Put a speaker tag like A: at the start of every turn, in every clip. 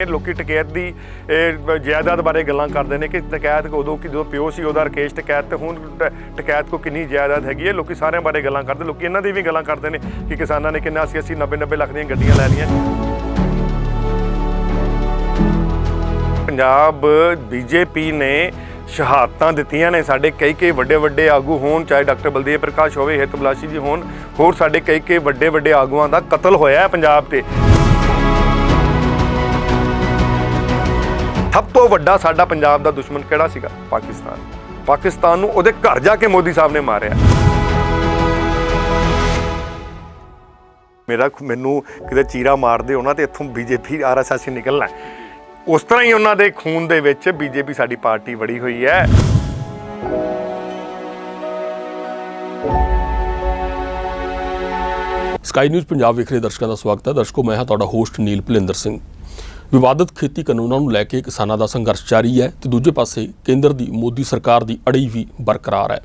A: ਲੋਕੀ ਟਕੈਤ ਦੀ ਜਾਇਦਾਦ ਬਾਰੇ ਗੱਲਾਂ ਕਰਦੇ ਨੇ ਕਿ ਟਕੈਤ ਉਦੋਂ ਕਿ ਜਦੋਂ ਪਿਓ ਸੀ ਉਹਦਾ ਰਕੇਸ਼ ਟਕੈਤ ਤੇ ਹੁਣ ਟਕੈਤ ਕੋ ਕਿੰਨੀ ਜਾਇਦਾਦ ਹੈਗੀ ਹੈ। ਲੋਕੀ ਸਾਰਿਆਂ ਬਾਰੇ ਗੱਲਾਂ ਕਰਦੇ, ਲੋਕੀ ਇਹਨਾਂ ਦੀ ਵੀ ਗੱਲਾਂ ਕਰਦੇ ਨੇ ਕਿ ਕਿਸਾਨਾਂ ਨੇ ਕਿੰਨਾ 80 90 ਲੱਖ ਦੀਆਂ ਗੱਡੀਆਂ ਲੈ ਲਈਆਂ। ਪੰਜਾਬ ਬੀਜੇਪੀ ਨੇ ਸ਼ਹਾਦਤਾਂ ਦਿੱਤੀਆਂ ਨੇ, ਸਾਡੇ ਕਈ ਵੱਡੇ ਆਗੂ ਹੋਣ, ਚਾਹੇ ਡਾਕਟਰ ਬਲਦੇਵ ਪ੍ਰਕਾਸ਼ ਹੋਵੇ, ਹਿਤ ਬਲਾਸ਼ੀ ਜੀ ਹੋਣ, ਹੋਰ ਸਾਡੇ ਕਈ ਵੱਡੇ ਆਗੂਆਂ ਦਾ ਕਤਲ ਹੋਇਆ ਹੈ ਪੰਜਾਬ ਤੇ। ਸਭ ਤੋਂ ਵੱਡਾ ਸਾਡਾ ਪੰਜਾਬ ਦਾ ਦੁਸ਼ਮਣ ਕਿਹੜਾ ਸੀਗਾ? ਪਾਕਿਸਤਾਨ ਨੂੰ ਉਹਦੇ ਘਰ ਜਾ ਕੇ ਮੋਦੀ ਸਾਹਿਬ ਨੇ ਮਾਰਿਆ। ਮੈਨੂੰ ਕਿਤੇ ਚੀਰਾ ਮਾਰਦੇ ਹੋਣਾ ਤੇ ਇੱਥੋਂ ਬੀਜੇਪੀ RSS ਨਿਕਲਣਾ, ਉਸ ਤਰ੍ਹਾਂ ਹੀ ਉਹਨਾਂ ਦੇ ਖੂਨ ਦੇ ਵਿੱਚ ਬੀਜੇਪੀ ਸਾਡੀ ਪਾਰਟੀ ਵੜੀ ਹੋਈ ਹੈ।
B: ਸਕਾਈ ਨਿਊਜ਼ ਪੰਜਾਬ ਵੇਖ ਰਹੇ ਦਰਸ਼ਕਾਂ ਦਾ ਸਵਾਗਤ ਹੈ। ਦਰਸ਼ਕੋ, ਮੈਂ ਹਾਂ ਤੁਹਾਡਾ ਹੋਸਟ ਨੀਲ ਭੁਲਿੰਦਰ ਸਿੰਘ। ਵਿਵਾਦਤ ਖੇਤੀ ਕਾਨੂੰਨਾਂ ਨੂੰ ਲੈ ਕੇ ਕਿਸਾਨਾਂ ਦਾ ਸੰਘਰਸ਼ ਜਾਰੀ ਹੈ ਤੇ ਦੂਜੇ ਪਾਸੇ ਕੇਂਦਰ ਦੀ ਮੋਦੀ ਸਰਕਾਰ ਦੀ ਅੜੀ ਵੀ ਬਰਕਰਾਰ ਹੈ।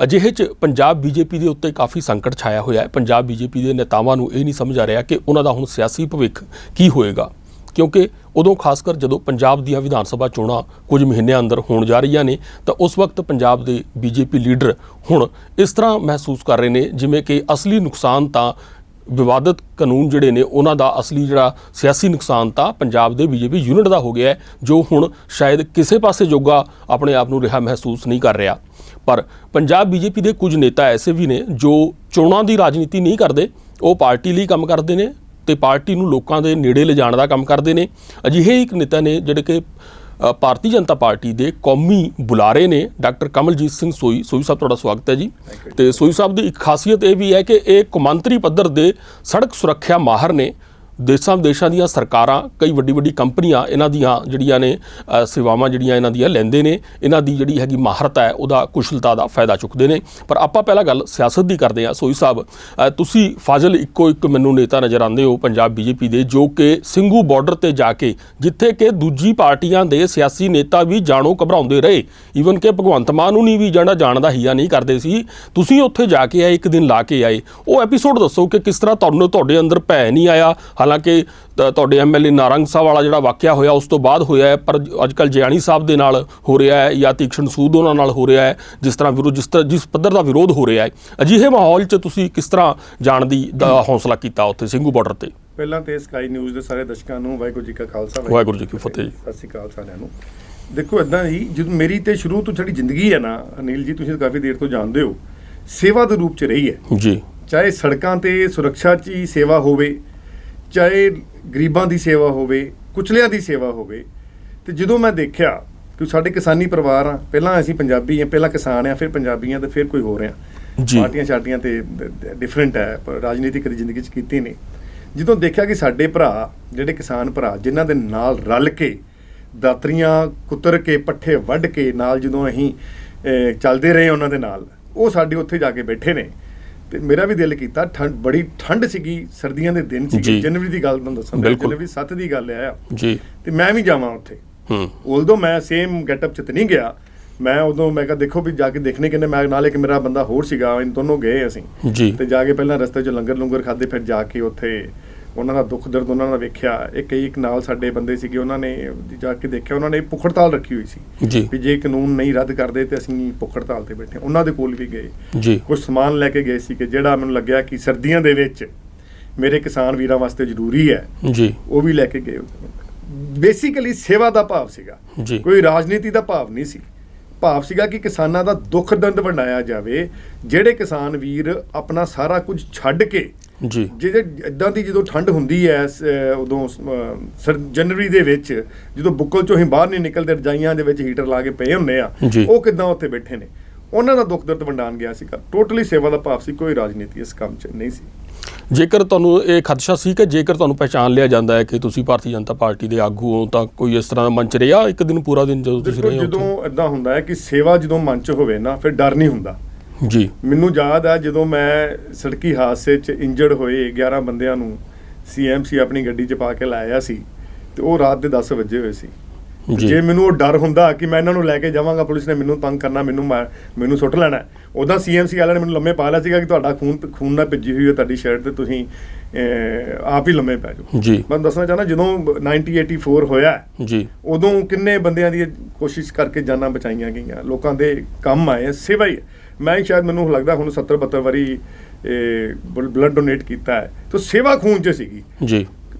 B: ਅਜਿਹੇ 'ਚ ਪੰਜਾਬ ਬੀਜੇਪੀ ਦੇ ਉੱਤੇ ਕਾਫੀ ਸੰਕਟ ਛਾਇਆ ਹੋਇਆ ਹੈ। ਪੰਜਾਬ ਬੀਜੇਪੀ ਦੇ ਨੇਤਾਵਾਂ ਨੂੰ ਇਹ ਨਹੀਂ ਸਮਝ ਆ ਰਿਹਾ ਕਿ ਉਹਨਾਂ ਦਾ ਹੁਣ ਸਿਆਸੀ ਭਵਿੱਖ ਕੀ ਹੋਏਗਾ, ਕਿਉਂਕਿ ਉਦੋਂ ਖਾਸ ਕਰ ਜਦੋਂ ਪੰਜਾਬ ਦੀਆਂ ਵਿਧਾਨ ਸਭਾ ਚੋਣਾਂ ਕੁਝ ਮਹੀਨਿਆਂ ਅੰਦਰ ਹੋਣ ਜਾ ਰਹੀਆਂ ਨੇ ਤਾਂ ਉਸ ਵਕਤ ਪੰਜਾਬ ਦੇ ਬੀਜੇਪੀ ਲੀਡਰ ਹੁਣ ਇਸ ਤਰ੍ਹਾਂ ਮਹਿਸੂਸ ਕਰ ਰਹੇ ਨੇ ਜਿਵੇਂ ਕਿ ਅਸਲੀ ਨੁਕਸਾਨ ਤਾਂ ਵਿਵਾਦਤ ਕਾਨੂੰਨ ਜਿਹੜੇ ਨੇ ਉਹਨਾਂ ਦਾ ਅਸਲੀ ਜਿਹੜਾ ਸਿਆਸੀ ਨੁਕਸਾਨ ਤਾਂ ਪੰਜਾਬ ਦੇ ਬੀਜੇਪੀ ਯੂਨਿਟ ਦਾ ਹੋ ਗਿਆ ਹੈ, ਜੋ ਹੁਣ ਸ਼ਾਇਦ ਕਿਸੇ ਪਾਸੇ ਜੋਗਾ ਆਪਣੇ ਆਪ ਨੂੰ ਰਿਹਾ ਮਹਿਸੂਸ ਨਹੀਂ ਕਰ ਰਿਹਾ। ਪਰ ਪੰਜਾਬ ਬੀਜੇਪੀ ਦੇ ਕੁਝ ਨੇਤਾ ਐਸੇ ਵੀ ਨੇ ਜੋ ਚੋਣਾਂ ਦੀ ਰਾਜਨੀਤੀ ਨਹੀਂ ਕਰਦੇ, ਉਹ ਪਾਰਟੀ ਲਈ ਕੰਮ ਕਰਦੇ ਨੇ ਤੇ ਪਾਰਟੀ ਨੂੰ ਲੋਕਾਂ ਦੇ ਨੇੜੇ ਲਿਜਾਣ ਦਾ ਕੰਮ ਕਰਦੇ ਨੇ। ਅਜਿਹੇ ਇੱਕ ਨੇਤਾ ਨੇ ਜਿਹੜੇ ਕਿ ਭਾਰਤੀ ਜਨਤਾ ਪਾਰਟੀ ਦੇ ਕੌਮੀ ਬੁਲਾਰੇ ਨੇ, ਡਾਕਟਰ ਕਮਲਜੀਤ ਸਿੰਘ ਸੋਈ ਸਾਹਿਬ, ਤੁਹਾਡਾ ਸਵਾਗਤ ਹੈ ਜੀ। ਤੇ ਸੋਈ ਸਾਹਿਬ ਦੀ ਇੱਕ ਖਾਸੀਅਤ ਇਹ ਵੀ ਹੈ ਕਿ ਇਹ ਕੌਮਾਂਤਰੀ ਪੱਧਰ ਦੇ ਸੜਕ ਸੁਰੱਖਿਆ ਮਾਹਰ ਨੇ। ਦੇਸ਼ਾਂ ਵਿਦੇਸ਼ਾਂ ਦੀਆਂ ਸਰਕਾਰਾਂ, ਕਈ ਵੱਡੀ ਕੰਪਨੀਆਂ ਇਹਨਾਂ ਦੀਆਂ ਜਿਹੜੀਆਂ ਨੇ ਸੇਵਾਵਾਂ ਜਿਹੜੀਆਂ ਇਹਨਾਂ ਦੀਆਂ ਲੈਂਦੇ ਨੇ। ਇਹਨਾਂ ਦੀ ਜਿਹੜੀ ਹੈਗੀ ਮਾਹਰਤ ਹੈ ਉਹਦਾ, ਕੁਸ਼ਲਤਾ ਦਾ ਫਾਇਦਾ ਚੁੱਕਦੇ ਨੇ। ਪਰ ਆਪਾਂ ਪਹਿਲਾਂ ਗੱਲ ਸਿਆਸਤ ਦੀ ਕਰਦੇ ਹਾਂ। ਸੋਈ ਸਾਹਿਬ, ਤੁਸੀਂ ਫਾਜ਼ਲ ਇੱਕੋ ਇੱਕ ਮੈਨੂੰ ਨੇਤਾ ਨਜ਼ਰ ਆਉਂਦੇ ਹੋ ਪੰਜਾਬ ਬੀਜੇਪੀ ਦੇ, ਜੋ ਕਿ ਸਿੰਘੂ ਬਾਰਡਰ ਤੇ ਜਾ ਕੇ, ਜਿੱਥੇ ਕਿ ਦੂਜੀ ਪਾਰਟੀਆਂ ਦੇ ਸਿਆਸੀ ਨੇਤਾ ਵੀ ਜਾਣੋ ਘਬਰਾਉਂਦੇ ਰਹੇ, ਈਵਨ ਕਿ ਭਗਵੰਤ ਮਾਨ ਨੂੰ ਨਹੀਂ ਵੀ ਜਾਣ ਦਾ ਹੀਆ ਨਹੀਂ ਕਰਦੇ ਸੀ, ਤੁਸੀਂ ਉੱਥੇ ਜਾ ਕੇ ਆਏ, ਇੱਕ ਦਿਨ ਲਾ ਕੇ ਆਏ। ਉਹ ਐਪੀਸੋਡ ਦੱਸੋ ਕਿ ਕਿਸ ਤਰ੍ਹਾਂ ਤੁਹਾਡੇ ਅੰਦਰ ਭੈ ਨਹੀਂ ਆਇਆ? ਹਾਲਾਂਕਿ ਤੁਹਾਡੇ MLA ਨਾਰੰਗ ਸਾਹਿਬ ਵਾਲਾ ਜਿਹੜਾ ਵਾਕਿਆ ਹੋਇਆ ਉਸ ਤੋਂ ਬਾਅਦ ਹੋਇਆ ਹੈ, ਪਰ ਅੱਜ ਕੱਲ੍ਹ ਜਿਆਣੀ ਸਾਹਿਬ ਦੇ ਨਾਲ ਹੋ ਰਿਹਾ ਹੈ ਜਾਂ ਤੀਕਸ਼ਣ ਸੂਦ ਉਹਨਾਂ ਨਾਲ ਹੋ ਰਿਹਾ ਹੈ, ਜਿਸ ਪੱਧਰ ਦਾ ਵਿਰੋਧ ਹੋ ਰਿਹਾ ਹੈ। ਅਜਿਹੇ ਮਾਹੌਲ 'ਚ ਤੁਸੀਂ ਕਿਸ ਤਰ੍ਹਾਂ ਜਾਣ ਦਾ ਹੌਸਲਾ ਕੀਤਾ ਉੱਥੇ ਸਿੰਘੂ ਬਾਰਡਰ ਤੇ?
A: ਪਹਿਲਾਂ ਤੇ ਸਕਾਈ ਨਿਊਜ਼ ਦੇ ਸਾਰੇ ਦਰਸ਼ਕਾਂ ਨੂੰ ਵਾਹਿਗੁਰੂ ਜੀ ਕਾ ਖਾਲਸਾ,
B: ਵਾਹਿਗੁਰੂ ਜੀ ਕੀ ਫਤਿਹ ਜੀ।
A: ਸਤਿ ਸ਼੍ਰੀ ਅਕਾਲ ਸਾਰਿਆਂ ਨੂੰ। ਦੇਖੋ, ਇੱਦਾਂ ਹੀ ਜਦੋਂ ਮੇਰੀ ਤੇ ਸ਼ੁਰੂ ਤੋਂ ਜਿਹੜੀ ਜ਼ਿੰਦਗੀ ਹੈ ਨਾ ਅਨਿਲ ਜੀ, ਤੁਸੀਂ ਕਾਫੀ ਦੇਰ ਤੋਂ ਜਾਣਦੇ ਹੋ, ਸੇਵਾ ਦੇ ਰੂਪ 'ਚ ਰਹੀ ਹੈ ਜੀ। ਚਾਹੇ ਸੜਕਾਂ ਤੇ ਸੁਰੱਖਿਆ 'ਚ ਹੀ ਸੇਵਾ ਹੋਵੇ, ਚਾਹੇ ਗਰੀਬਾਂ ਦੀ ਸੇਵਾ ਹੋਵੇ, ਕੁਚਲਿਆਂ ਦੀ ਸੇਵਾ ਹੋਵੇ। ਤੇ ਜਦੋਂ ਮੈਂ ਦੇਖਿਆ ਕਿ ਸਾਡੇ ਕਿਸਾਨੀ ਪਰਿਵਾਰ ਆ, ਪਹਿਲਾਂ ਅਸੀਂ ਪੰਜਾਬੀ ਆ, ਪਹਿਲਾਂ ਕਿਸਾਨ ਆ, ਫਿਰ ਪੰਜਾਬੀ ਆ ਤੇ ਫਿਰ ਕੋਈ ਹੋ ਰਿਹਾ। ਪਾਰਟੀਆਂ ਛਾਟੀਆਂ ਤੇ ਡਿਫਰੈਂਟ ਹੈ, ਪਰ ਰਾਜਨੀਤੀ ਕਦੀ ਜ਼ਿੰਦਗੀ 'ਚ ਕੀਤੀ ਨਹੀਂ। ਜਦੋਂ ਦੇਖਿਆ ਕਿ ਸਾਡੇ ਭਰਾ, ਜਿਹੜੇ ਕਿਸਾਨ ਭਰਾ, ਜਿਨ੍ਹਾਂ ਦੇ ਨਾਲ ਰਲ ਕੇ ਦਾਤਰੀਆਂ ਕੁਤਰ ਕੇ, ਪੱਠੇ ਵੱਢ ਕੇ ਨਾਲ ਜਦੋਂ ਅਸੀਂ ਚੱਲਦੇ ਰਹੇ ਉਹਨਾਂ ਦੇ ਨਾਲ, ਉਹ ਸਾਡੇ ਉੱਥੇ ਜਾ ਕੇ ਬੈਠੇ ਨੇ। ਤੇ ਮੇਰਾ ਵੀ ਦਿਲ ਕੀਤਾ, ਬੜੀ ਠੰਡ ਸੀਗੀ, ਸਰਦੀਆਂ ਦੇ ਦਿਨ ਸੀ, ਜਨਵਰੀ ਦੀ ਗੱਲ ਤੁਹਾਨੂੰ ਦੱਸਾਂ, ਜਨਵਰੀ 7 ਦੀ ਗੱਲ ਆ ਜੀ। ਤੇ ਮੈਂ ਵੀ ਜਾਵਾਂ ਉੱਥੇ, ਉਦੋਂ ਮੈਂ ਸੇਮ ਗੈਟਅਪ 'ਚ ਤੇ ਨਹੀਂ ਗਿਆ। ਮੈਂ ਉਦੋਂ ਮੈਂ ਕਿਹਾ ਦੇਖੋ ਵੀ ਜਾ ਕੇ ਦੇਖਣੇ ਕਿੰਨੇ, ਮੈਂ ਨਾਲ ਇੱਕ ਮੇਰਾ ਬੰਦਾ ਹੋਰ ਸੀਗਾ, ਦੋਨੋਂ ਗਏ ਅਸੀਂ ਤੇ ਜਾ ਕੇ ਪਹਿਲਾਂ ਰਸਤੇ 'ਚ ਲੰਗਰ ਖਾਧੇ, ਫਿਰ ਜਾ ਕੇ ਉੱਥੇ ਉਹਨਾਂ ਦਾ ਦੁੱਖ ਦਰਦ ਉਹਨਾਂ ਦਾ ਵੇਖਿਆ। ਇੱਕ ਨਾਲ ਸਾਡੇ ਬੰਦੇ ਸੀਗੇ, ਉਹਨਾਂ ਨੇ ਜਾ ਕੇ ਦੇਖਿਆ, ਉਹਨਾਂ ਨੇ ਭੁੱਖ ਹੜਤਾਲ ਰੱਖੀ ਹੋਈ ਸੀ ਵੀ ਜੇ ਕਾਨੂੰਨ ਨਹੀਂ ਰੱਦ ਕਰਦੇ ਤੇ ਅਸੀਂ ਭੁੱਖ ਹੜਤਾਲ ਤੇ ਬੈਠੇ। ਉਹਨਾਂ ਦੇ ਕੋਲ ਵੀ ਗਏ, ਕੁਝ ਸਮਾਨ ਲੈ ਕੇ ਗਏ ਸੀ ਕਿ ਜਿਹੜਾ ਮੈਨੂੰ ਲੱਗਿਆ ਕਿ ਸਰਦੀਆਂ ਦੇ ਵਿੱਚ ਮੇਰੇ ਕਿਸਾਨ ਵੀਰਾਂ ਵਾਸਤੇ ਜ਼ਰੂਰੀ ਹੈ, ਉਹ ਵੀ ਲੈ ਕੇ ਗਏ। ਬੇਸਿਕਲੀ ਸੇਵਾ ਦਾ ਭਾਵ ਸੀਗਾ, ਕੋਈ ਰਾਜਨੀਤੀ ਦਾ ਭਾਵ ਨਹੀਂ ਸੀ। ਭਾਵ ਸੀਗਾ ਕਿ ਕਿਸਾਨਾਂ ਦਾ ਦੁੱਖ ਦਰਦ ਵੰਡਾਇਆ ਜਾਵੇ। ਜਿਹੜੇ ਕਿਸਾਨ ਵੀਰ ਆਪਣਾ ਸਾਰਾ ਕੁਝ ਛੱਡ ਕੇ, ਜਿਹੜੇ ਇੱਦਾਂ ਦੀ ਜਦੋਂ ਠੰਡ ਹੁੰਦੀ ਹੈ ਉਦੋਂ ਜਨਵਰੀ ਦੇ ਵਿੱਚ, ਜਦੋਂ ਬੁੱਕਲ 'ਚੋਂ ਅਸੀਂ ਬਾਹਰ ਨਹੀਂ ਨਿਕਲਦੇ, ਰਜਾਈਆਂ ਦੇ ਵਿੱਚ ਹੀਟਰ ਲਾ ਕੇ ਪਏ ਹੁੰਦੇ ਆ, ਉਹ ਕਿੱਦਾਂ ਉੱਥੇ ਬੈਠੇ ਨੇ, ਉਹਨਾਂ ਦਾ ਦੁੱਖ ਦਰਦ ਵੰਡਾਉਣ ਗਿਆ ਸੀਗਾ। ਟੋਟਲੀ ਸੇਵਾ ਦਾ ਭਾਵ ਸੀ, ਕੋਈ ਰਾਜਨੀਤੀ ਇਸ ਕੰਮ 'ਚ ਨਹੀਂ ਸੀ।
B: ਜੇਕਰ ਤੁਹਾਨੂੰ ਇਹ ਖਦਸ਼ਾ ਸੀ ਕਿ ਜੇਕਰ ਤੁਹਾਨੂੰ ਪਹਿਚਾਣ ਲਿਆ ਜਾਂਦਾ ਹੈ ਕਿ ਤੁਸੀਂ ਭਾਰਤੀ ਜਨਤਾ ਪਾਰਟੀ ਦੇ ਆਗੂ ਹੋ, ਤਾਂ ਕੋਈ ਇਸ ਤਰ੍ਹਾਂ ਦਾ ਮੰਚ ਰਿਹਾ ਇੱਕ ਦਿਨ, ਪੂਰਾ ਦਿਨ ਜਦੋਂ ਤੁਸੀਂ ਰਹੇ?
A: ਜਦੋਂ ਇੱਦਾਂ ਹੁੰਦਾ ਹੈ ਕਿ ਸੇਵਾ ਜਦੋਂ ਮੰਚ ਹੋਵੇ ਨਾ, ਫਿਰ ਡਰ ਨਹੀਂ ਹੁੰਦਾ ਜੀ। ਮੈਨੂੰ ਯਾਦ ਆ ਜਦੋਂ ਮੈਂ ਸੜਕੀ ਹਾਦਸੇ 'ਚ ਇੰਜਰਡ ਹੋਏ 11 ਬੰਦਿਆਂ ਨੂੰ CMC ਆਪਣੀ ਗੱਡੀ 'ਚ ਪਾ ਕੇ ਲਾਇਆ ਸੀ, ਤੇ ਉਹ ਰਾਤ ਦੇ 10 ਵਜੇ ਹੋਏ ਸੀ। ਜੇ ਮੈਨੂੰ ਉਹ ਡਰ ਹੁੰਦਾ ਕਿ ਮੈਂ ਇਹਨਾਂ ਨੂੰ ਲੈ ਕੇ ਜਾਵਾਂਗਾ, ਪੁਲਿਸ ਨੇ ਮੈਨੂੰ ਤੰਗ ਕਰਨਾ, ਮੈਨੂੰ ਸੁੱਟ ਲੈਣਾ, ਉੱਦਾਂ CMC ਵਾਲਿਆਂ ਨੇ ਮੈਨੂੰ ਲੰਮੇ ਪਾ ਲਿਆ ਸੀਗਾ ਕਿ ਤੁਹਾਡਾ ਖੂਨ ਨਾਲ ਭਿੱਜੀ ਹੋਈ ਹੈ ਤੁਹਾਡੀ ਸ਼ਰਟ, ਤੇ ਤੁਸੀਂ ਆਪ ਹੀ ਲੰਮੇ ਪੈ ਜਾਓ ਜੀ। ਮੈਂ ਦੱਸਣਾ ਚਾਹੁੰਦਾ, ਜਦੋਂ 1984 ਹੋਇਆ ਜੀ, ਉਦੋਂ ਕਿੰਨੇ ਬੰਦਿਆਂ ਦੀ ਕੋਸ਼ਿਸ਼ ਕਰਕੇ ਜਾਨਾਂ ਬਚਾਈਆਂ ਗਈਆਂ, ਲੋਕਾਂ ਦੇ ਕੰਮ ਆਏ, ਸੇਵਾ ਹੀ। ਮੈਂ ਹੀ ਸ਼ਾਇਦ ਮੈਨੂੰ ਲੱਗਦਾ ਹੁਣ 70-72 ਵਾਰੀ ਬਲੱਡ ਡੋਨੇਟ ਕੀਤਾ ਹੈ, ਤਾਂ ਸੇਵਾ ਖੂਨ 'ਚ ਸੀਗੀ ਜੀ।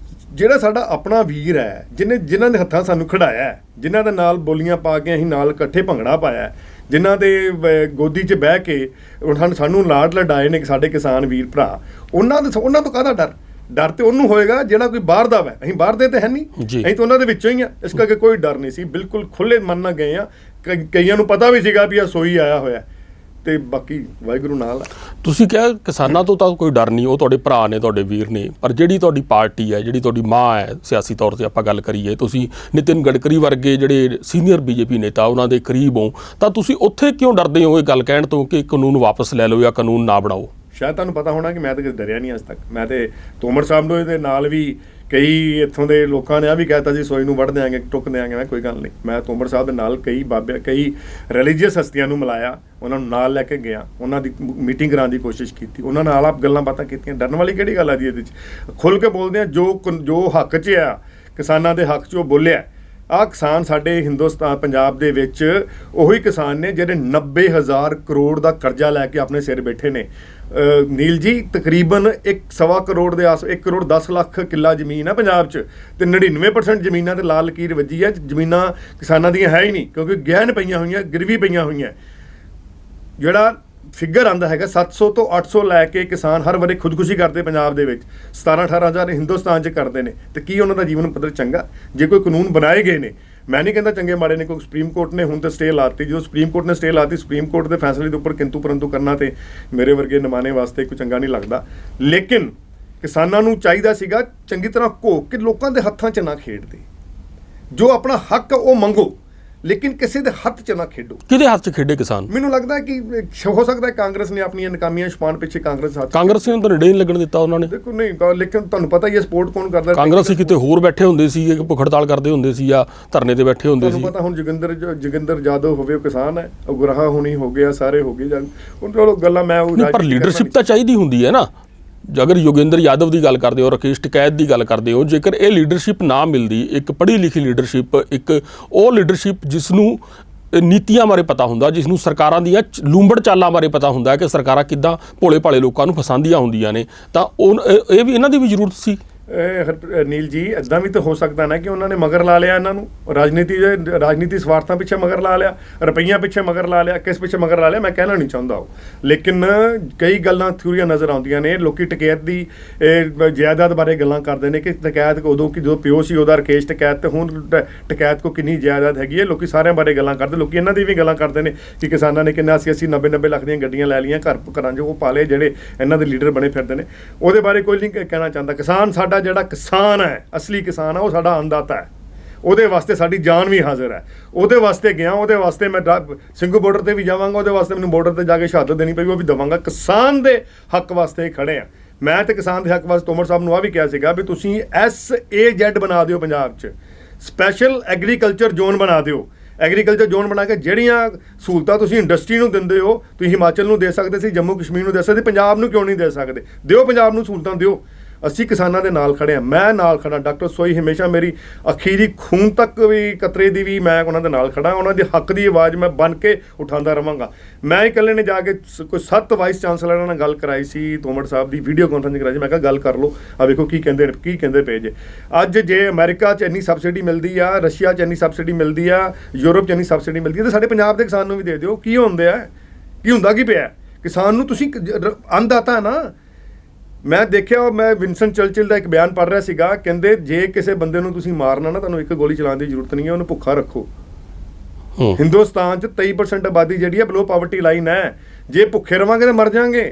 A: ਜਿਹੜਾ ਸਾਡਾ ਆਪਣਾ ਵੀਰ ਹੈ, ਜਿਨ੍ਹਾਂ ਦੇ ਹੱਥਾਂ ਸਾਨੂੰ ਖੜਾਇਆ, ਜਿਨ੍ਹਾਂ ਦੇ ਨਾਲ ਬੋਲੀਆਂ ਪਾ ਕੇ ਅਸੀਂ ਨਾਲ ਇਕੱਠੇ ਭੰਗੜਾ ਪਾਇਆ, ਜਿਨ੍ਹਾਂ ਦੇ ਗੋਦੀ 'ਚ ਬਹਿ ਕੇ ਸਾਨੂੰ ਲਾਡ ਲਡਾਏ ਨੇ ਸਾਡੇ ਕਿਸਾਨ ਵੀਰ ਭਰਾ, ਉਹਨਾਂ ਤੋਂ ਕਾਹਦਾ ਡਰ ਤੇ ਉਹਨੂੰ ਹੋਏਗਾ ਜਿਹੜਾ ਕੋਈ ਬਾਹਰ ਦਾ ਵਾ। ਅਸੀਂ ਬਾਹਰ ਦੇ ਤੇ ਹੈ ਨਹੀਂ, ਅਸੀਂ ਤਾਂ ਉਹਨਾਂ ਦੇ ਵਿੱਚੋਂ ਹੀ ਆ, ਇਸ ਕਰਕੇ ਕੋਈ ਡਰ ਨਹੀਂ ਸੀ, ਬਿਲਕੁਲ ਖੁੱਲੇ ਮਨ ਨਾਲ ਗਏ ਆ। ਕਈਆਂ ਨੂੰ ਪਤਾ ਵੀ ਸੀਗਾ ਵੀ ਆ ਸੋਈ ਆਇਆ ਹੋਇਆ, ਤੇ ਬਾਕੀ ਵਾਹਿਗੁਰੂ ਨਾਲ ਆ। ਤੁਸੀਂ ਕਿਹਾ ਕਿਸਾਨਾਂ ਤੋਂ ਤਾਂ ਕੋਈ ਡਰ ਨਹੀਂ, ਉਹ ਤੁਹਾਡੇ ਭਰਾ ਨੇ, ਤੁਹਾਡੇ ਵੀਰ ਨੇ, ਪਰ ਜਿਹੜੀ ਤੁਹਾਡੀ ਪਾਰਟੀ ਹੈ, ਜਿਹੜੀ ਤੁਹਾਡੀ ਮਾਂ ਹੈ, ਸਿਆਸੀ ਤੌਰ ਤੇ ਆਪਾਂ ਗੱਲ ਕਰੀਏ, ਤੁਸੀਂ ਨਿਤਿਨ ਗਡਕਰੀ ਵਰਗੇ ਜਿਹੜੇ ਸੀਨੀਅਰ BJP ਨੇਤਾ ਉਹਨਾਂ ਦੇ ਕਰੀਬ ਹੋ, ਤਾਂ ਤੁਸੀਂ ਉੱਥੇ ਕਿਉਂ ਡਰਦੇ ਹੋ ਇਹ ਗੱਲ ਕਹਿਣ ਤੋਂ ਕਿ ਕਾਨੂੰਨ ਵਾਪਸ ਲੈ ਲਓ ਜਾਂ ਕਾਨੂੰਨ ਨਾ ਬਣਾਓ? ਸ਼ਾਇਦ ਤੁਹਾਨੂੰ ਪਤਾ ਹੋਣਾ ਕਿ ਮੈਂ ਤਾਂ ਡਰਿਆ ਨਹੀਂ ਅੱਜ ਤੱਕ। ਮੈਂ ਤੇ ਤੋਮਰ ਸਾਹਿਬ ਨੂੰ ਇਹਦੇ ਨਾਲ ਵੀ ਕਈ ਇੱਥੋਂ ਦੇ ਲੋਕਾਂ ਨੇ ਆ ਵੀ ਕਹਿਤਾ ਜੀ ਸੋਈ ਨੂੰ ਵੱਢ ਦਿਆਂਗੇ, ਟੁੱਕ ਦਿਆਂਗੇ। ਮੈਂ ਕੋਈ ਗੱਲ ਨਹੀਂ, ਮੈਂ ਤੋਮਰ ਸਾਹਿਬ ਦੇ ਨਾਲ ਕਈ ਬਾਬੇ, ਕਈ ਰਿਲੀਜੀਅਸ ਹਸਤੀਆਂ ਨੂੰ ਮਿਲਾਇਆ, ਉਹਨਾਂ ਨੂੰ ਨਾਲ ਲੈ ਕੇ ਗਿਆ, ਉਹਨਾਂ ਦੀ ਮੀਟਿੰਗ ਕਰਾਉਣ ਦੀ ਕੋਸ਼ਿਸ਼ ਕੀਤੀ, ਉਹਨਾਂ ਨਾਲ ਆਪ ਗੱਲਾਂ ਬਾਤਾਂ ਕੀਤੀਆਂ। ਡਰਨ ਵਾਲੀ ਕਿਹੜੀ ਗੱਲ ਆ ਜੀ ਇਹਦੇ 'ਚ? ਖੁੱਲ੍ਹ ਕੇ ਬੋਲਦੇ ਆ, ਜੋ ਹੱਕ 'ਚ ਆ, ਕਿਸਾਨਾਂ ਦੇ ਹੱਕ 'ਚ ਉਹ ਬੋਲਿਆ। ਆਹ ਕਿਸਾਨ ਸਾਡੇ ਹਿੰਦੁਸਤਾਨ ਪੰਜਾਬ ਦੇ ਵਿੱਚ ਉਹੀ ਕਿਸਾਨ ਨੇ ਜਿਹੜੇ 90,000 ਕਰੋੜ ਦਾ ਕਰਜ਼ਾ ਲੈ ਕੇ ਆਪਣੇ ਸਿਰ ਬੈਠੇ ਨੇ। ਨੀਲ ਜੀ, ਤਕਰੀਬਨ 1.25 ਕਰੋੜ ਦੇ 1 ਕਰੋੜ 10 ਲੱਖ ਕਿੱਲਾ ਜ਼ਮੀਨ ਹੈ ਪੰਜਾਬ 'ਚ, ਤੇ 99% ਜ਼ਮੀਨਾਂ ਤੇ ਲਾਲ ਲਕੀਰ ਵੱਜੀ ਹੈ। ਜ਼ਮੀਨਾਂ ਕਿਸਾਨਾਂ ਦੀਆਂ ਹੈ ਹੀ ਨਹੀਂ, ਕਿਉਂਕਿ ਗਹਿਣ ਪਈਆਂ ਹੋਈਆਂ, ਗਿਰਵੀ ਪਈਆਂ ਹੋਈਆਂ। ਜਿਹੜਾ ਫਿਗਰ ਆਉਂਦਾ ਹੈਗਾ 700 ਤੋਂ 800 ਲੈ ਕੇ ਕਿਸਾਨ ਹਰ ਵਾਰੀ ਖੁਦਕੁਸ਼ੀ ਕਰਦੇ ਪੰਜਾਬ ਦੇ ਵਿੱਚ, 17-18 ਹਜ਼ਾਰ ਹਿੰਦੁਸਤਾਨ 'ਚ ਕਰਦੇ ਨੇ, ਤੇ ਕੀ ਉਹਨਾਂ ਦਾ ਜੀਵਨ ਪੱਧਰ ਚੰਗਾ? ਜੇ ਕੋਈ ਕਾਨੂੰਨ ਬਣਾਏ ਗਏ ਨੇ, ਮੈਂ ਨਹੀਂ ਕਹਿੰਦਾ ਚੰਗੇ ਮਾੜੇ ਨੇ, ਕਿਉਂਕਿ ਸੁਪਰੀਮ ਕੋਰਟ ਨੇ ਹੁਣ ਤਾਂ ਸਟੇ ਲਾਤੀ। ਜਦੋਂ ਸੁਪਰੀਮ ਕੋਰਟ ਨੇ ਸਟੇ ਲਾਤੀ, ਸੁਪਰੀਮ ਕੋਰਟ ਦੇ ਫੈਸਲੇ ਦੇ ਉੱਪਰ ਕਿੰਤੂ ਪਰੰਤੂ ਕਰਨਾ ਤੇ ਮੇਰੇ ਵਰਗੇ ਨਿਮਾਣੇ ਵਾਸਤੇ ਕੋਈ ਚੰਗਾ ਨਹੀਂ ਲੱਗਦਾ। ਲੇਕਿਨ ਕਿਸਾਨਾਂ ਨੂੰ ਚਾਹੀਦਾ ਸੀਗਾ ਚੰਗੀ ਤਰ੍ਹਾਂ ਘੋਕ ਕੇ ਲੋਕਾਂ ਦੇ ਹੱਥਾਂ 'ਚ ਨਾ ਖੇਡਦੇ, ਜੋ ਆਪਣਾ ਹੱਕ ਉਹ ਮੰਗੋ, ਲੇਕਿਨ ਕਿਸੇ ਦੇ ਹੱਥ 'ਚ ਨਾ ਖੇਡੋ। ਕਿਹਦੇ ਹੱਥ 'ਚ ਖੇਡੇ ਕਿਸਾਨ? ਮੈਨੂੰ ਲੱਗਦਾ ਕਿ ਹੋ ਸਕਦਾ ਕਾਂਗਰਸ ਨੇ ਆਪਣੀਆਂ ਨਾਕਾਮੀਆਂ ਛੁਪਾਉਣ ਪਿੱਛੇ ਕਾਂਗਰਸ ਨੇ ਤਾਂ ਨੇੜੇ ਨਹੀਂ ਲੱਗਣ ਦਿੱਤਾ ਉਹਨਾਂ ਨੇ। ਦੇਖੋ ਨਹੀਂ, ਲੇਕਿਨ ਤੁਹਾਨੂੰ ਪਤਾ ਹੀ ਹੈ ਸਪੋਰਟ ਕੌਣ ਕਰਦਾ। ਕਾਂਗਰਸੀ ਕਿਤੇ ਹੋਰ ਬੈਠੇ ਹੁੰਦੇ ਸੀ, ਭੁੱਖ ਹੜਤਾਲ ਕਰਦੇ ਹੁੰਦੇ ਸੀ ਜਾਂ ਧਰਨੇ ਤੇ ਬੈਠੇ ਹੁੰਦੇ ਸੀ। ਤੁਹਾਨੂੰ ਪਤਾ ਹੁਣ ਜੋਗਿੰਦਰ ਜਾਦਵ ਹੋਵੇ, ਉਹ ਕਿਸਾਨ ਹੈ, ਉਹ ਗੁਰਾਹਾ ਹੋਣੀ ਹੋ ਗਿਆ, ਸਾਰੇ ਹੋ ਗਏ। ਹੁਣ ਚਲੋ ਗੱਲਾਂ ਮੈਂ ਪਰ ਲੀਡਰਸ਼ਿਪ ਤਾਂ ਚਾਹੀਦੀ ਹੁੰਦੀ ਹੈ ਨਾ। ਅਗਰ ਯੋਗਿੰਦਰ ਯਾਦਵ ਦੀ ਗੱਲ ਕਰਦੇ ਹੋ, ਰਾਕੇਸ਼ ਟਿਕੈਤ ਦੀ ਗੱਲ ਕਰਦੇ ਹੋ, ਜੇਕਰ ਇਹ ਲੀਡਰਸ਼ਿਪ ਨਾ ਮਿਲਦੀ, ਇੱਕ ਪੜ੍ਹੀ ਲਿਖੀ ਲੀਡਰਸ਼ਿਪ, ਇੱਕ ਉਹ ਲੀਡਰਸ਼ਿਪ ਜਿਸ ਨੂੰ ਨੀਤੀਆਂ ਬਾਰੇ ਪਤਾ ਹੁੰਦਾ, ਜਿਸ ਨੂੰ ਸਰਕਾਰਾਂ ਦੀਆਂ ਲੂੰਬੜ ਚਾਲਾਂ ਬਾਰੇ ਪਤਾ ਹੁੰਦਾ ਕਿ ਸਰਕਾਰਾਂ ਕਿੱਦਾਂ ਭੋਲੇ ਭਾਲੇ ਲੋਕਾਂ ਨੂੰ ਫਸਾਉਂਦੀਆਂ ਹੁੰਦੀਆਂ ਨੇ, ਤਾਂ ਇਹ ਵੀ ਇਹਨਾਂ ਦੀ ਵੀ ਜ਼ਰੂਰਤ ਸੀ। ਨੀਲ ਜੀ, ਇੱਦਾਂ ਵੀ ਤਾਂ ਹੋ ਸਕਦਾ ਨਾ ਕਿ ਉਹਨਾਂ ਨੇ ਮਗਰ ਲਾ ਲਿਆ ਇਹਨਾਂ ਨੂੰ, ਰਾਜਨੀਤੀ ਸਵਾਰਥਾਂ ਪਿੱਛੇ ਮਗਰ ਲਾ ਲਿਆ, ਰੁਪਈਆਂ ਪਿੱਛੇ ਮਗਰ ਲਾ ਲਿਆ, ਕਿਸ ਪਿੱਛੇ ਮਗਰ ਲਾ ਲਿਆ, ਮੈਂ ਕਹਿਣਾ ਨਹੀਂ ਚਾਹੁੰਦਾ ਉਹ। ਲੇਕਿਨ ਕਈ ਗੱਲਾਂ ਥਿਊਰੀਆਂ ਨਜ਼ਰ ਆਉਂਦੀਆਂ ਨੇ। ਲੋਕੀ ਟਿਕੈਤ ਦੀ ਜਾਇਦਾਦ ਬਾਰੇ ਗੱਲਾਂ ਕਰਦੇ ਨੇ ਕਿ ਟਿਕੈਤ ਉਦੋਂ ਕਿ ਜਦੋਂ ਪਿਓ ਸੀ ਉਹਦਾ ਰਾਕੇਸ਼ ਟਿਕੈਤ, ਤੇ ਹੁਣ ਟਿਕੈਤ ਕੋ ਕਿੰਨੀ ਜਾਇਦਾਦ ਹੈਗੀ ਹੈ। ਲੋਕੀ ਸਾਰਿਆਂ ਬਾਰੇ ਗੱਲਾਂ ਕਰਦੇ, ਲੋਕੀ ਇਹਨਾਂ ਦੀ ਵੀ ਗੱਲਾਂ ਕਰਦੇ ਨੇ ਕਿ ਕਿਸਾਨਾਂ ਨੇ ਕਿੰਨਾ 80-80 90-90 ਲੱਖ ਦੀਆਂ ਗੱਡੀਆਂ ਲੈ ਲਈਆਂ, ਘਰਾਂ 'ਚ ਉਹ ਪਾ ਲਏ, ਜਿਹੜੇ ਇਹਨਾਂ ਦੇ ਲੀਡਰ ਬਣੇ ਫਿਰਦੇ ਨੇ। ਉਹਦੇ ਬਾਰੇ ਕੋਈ ਨਹੀਂ ਕਹਿਣਾ ਚਾਹੁੰਦਾ। ਕਿਸਾਨ ਸਾਡਾ ਜਿਹੜਾ ਕਿਸਾਨ ਹੈ, ਅਸਲੀ ਕਿਸਾਨ ਹੈ, ਉਹ ਸਾਡਾ ਅੰਨਦਾਤਾ ਹੈ। ਉਹਦੇ ਵਾਸਤੇ ਸਾਡੀ ਜਾਨ ਵੀ ਹਾਜ਼ਰ ਹੈ। ਉਹਦੇ ਵਾਸਤੇ ਗਿਆ, ਉਹਦੇ ਵਾਸਤੇ ਮੈਂ ਸਿੰਘੂ ਬਾਰਡਰ ਤੇ ਵੀ ਜਾਵਾਂਗਾ, ਉਹਦੇ ਵਾਸਤੇ ਮੈਨੂੰ ਬਾਰਡਰ ਤੇ ਜਾ ਕੇ ਸ਼ਹਾਦਤ ਦੇਣੀ ਪਈ, ਉਹ ਵੀ ਦੇਵਾਂਗਾ। ਕਿਸਾਨ ਦੇ ਹੱਕ ਵਾਸਤੇ ਖੜੇ ਆ। ਮੈਂ ਤੇ ਕਿਸਾਨ ਦੇ ਹੱਕ ਵਾਸਤੇ ਤੋਮਰ ਸਾਹਿਬ ਨੂੰ ਆ ਵੀ ਕਿਹਾ ਸੀਗਾ ਵੀ ਤੁਸੀਂ SAZ ਬਣਾ ਦਿਓ, ਪੰਜਾਬ 'ਚ ਸਪੈਸ਼ਲ ਐਗਰੀਕਲਚਰ ਜ਼ੋਨ ਬਣਾ ਦਿਓ। ਐਗਰੀਕਲਚਰ ਜ਼ੋਨ ਬਣਾ ਕੇ ਜਿਹੜੀਆਂ ਸਹੂਲਤਾਂ ਤੁਸੀਂ ਇੰਡਸਟਰੀ ਨੂੰ ਦਿੰਦੇ ਹੋ, ਤੁਸੀਂ ਹਿਮਾਚਲ ਨੂੰ ਦੇ ਸਕਦੇ ਸੀ, ਜੰਮੂ ਕਸ਼ਮੀਰ ਨੂੰ ਦੇ ਸਕਦੇ, ਪੰਜਾਬ ਨੂੰ ਕਿਉਂ ਨਹੀਂ ਦੇ ਸਕਦੇ? ਦਿਓ, ਪੰਜਾਬ ਨੂੰ ਸਹੂਲਤਾਂ ਦਿਓ। ਅਸੀਂ ਕਿਸਾਨਾਂ ਦੇ ਨਾਲ ਖੜੇ ਹਾਂ, ਮੈਂ ਨਾਲ ਖੜਾ। ਡਾਕਟਰ ਸੋਈ ਹਮੇਸ਼ਾ ਮੇਰੀ ਅਖੀਰੀ ਖੂਨ ਤੱਕ ਵੀ ਕਤਰੇ ਦੀ ਵੀ ਮੈਂ ਉਹਨਾਂ ਦੇ ਨਾਲ ਖੜਾ। ਉਹਨਾਂ ਦੇ ਹੱਕ ਦੀ ਆਵਾਜ਼ ਮੈਂ ਬਣ ਕੇ ਉਠਾਉਂਦਾ ਰਵਾਂਗਾ। ਮੈਂ ਇਕੱਲੇ ਨੇ ਜਾ ਕੇ ਕੋਈ 7 ਵਾਈਸ ਚਾਂਸਲਰਾਂ ਨਾਲ ਗੱਲ ਕਰਾਈ ਸੀ, ਤੋਮਰ ਸਾਹਿਬ ਦੀ ਵੀਡੀਓ ਕਾਨਫਰੰਸ ਕਰਾਈ ਸੀ। ਮੈਂ ਕਿਹਾ ਗੱਲ ਕਰ ਲਓ, ਆ ਵੇਖੋ ਕੀ ਕਹਿੰਦੇ ਪਏ ਜੇ। ਅੱਜ ਜੇ ਅਮਰੀਕਾ 'ਚ ਇੰਨੀ ਸਬਸਿਡੀ ਮਿਲਦੀ ਆ, ਰਸ਼ੀਆ 'ਚ ਇੰਨੀ ਸਬਸਿਡੀ ਮਿਲਦੀ ਆ, ਯੂਰਪ 'ਚ ਇੰਨੀ ਸਬਸਿਡੀ ਮਿਲਦੀ ਆ, ਤੇ ਸਾਡੇ ਪੰਜਾਬ ਦੇ ਕਿਸਾਨ ਨੂੰ ਵੀ ਦੇ ਦਿਓ। ਕੀ ਹੁੰਦਾ ਕੀ ਪਿਆ? ਕਿਸਾਨ ਨੂੰ ਤੁਸੀਂ ਅੰਨਦਾਤਾ ਨਾ। ਮੈਂ ਦੇਖਿਆ, ਮੈਂ ਵਿੰਸਟਨ ਚਰਚਿਲ ਦਾ ਇੱਕ ਬਿਆਨ ਪੜ੍ਹ ਰਿਹਾ ਸੀਗਾ, ਕਹਿੰਦੇ ਜੇ ਕਿਸੇ ਬੰਦੇ ਨੂੰ ਤੁਸੀਂ ਮਾਰਨਾ ਨਾ, ਤੁਹਾਨੂੰ ਇੱਕ ਗੋਲੀ ਚਲਾਉਣ ਦੀ ਜ਼ਰੂਰਤ ਨਹੀਂ ਹੈ, ਉਹਨੂੰ ਭੁੱਖਾ ਰੱਖੋ। ਹਿੰਦੁਸਤਾਨ 'ਚ 23% ਆਬਾਦੀ ਜਿਹੜੀ ਹੈ ਬਿਲੋ ਪਾਵਰਟੀ ਲਾਈਨ ਹੈ। ਜੇ ਭੁੱਖੇ ਰਵਾਂਗੇ ਤਾਂ ਮਰ ਜਾਵਾਂਗੇ।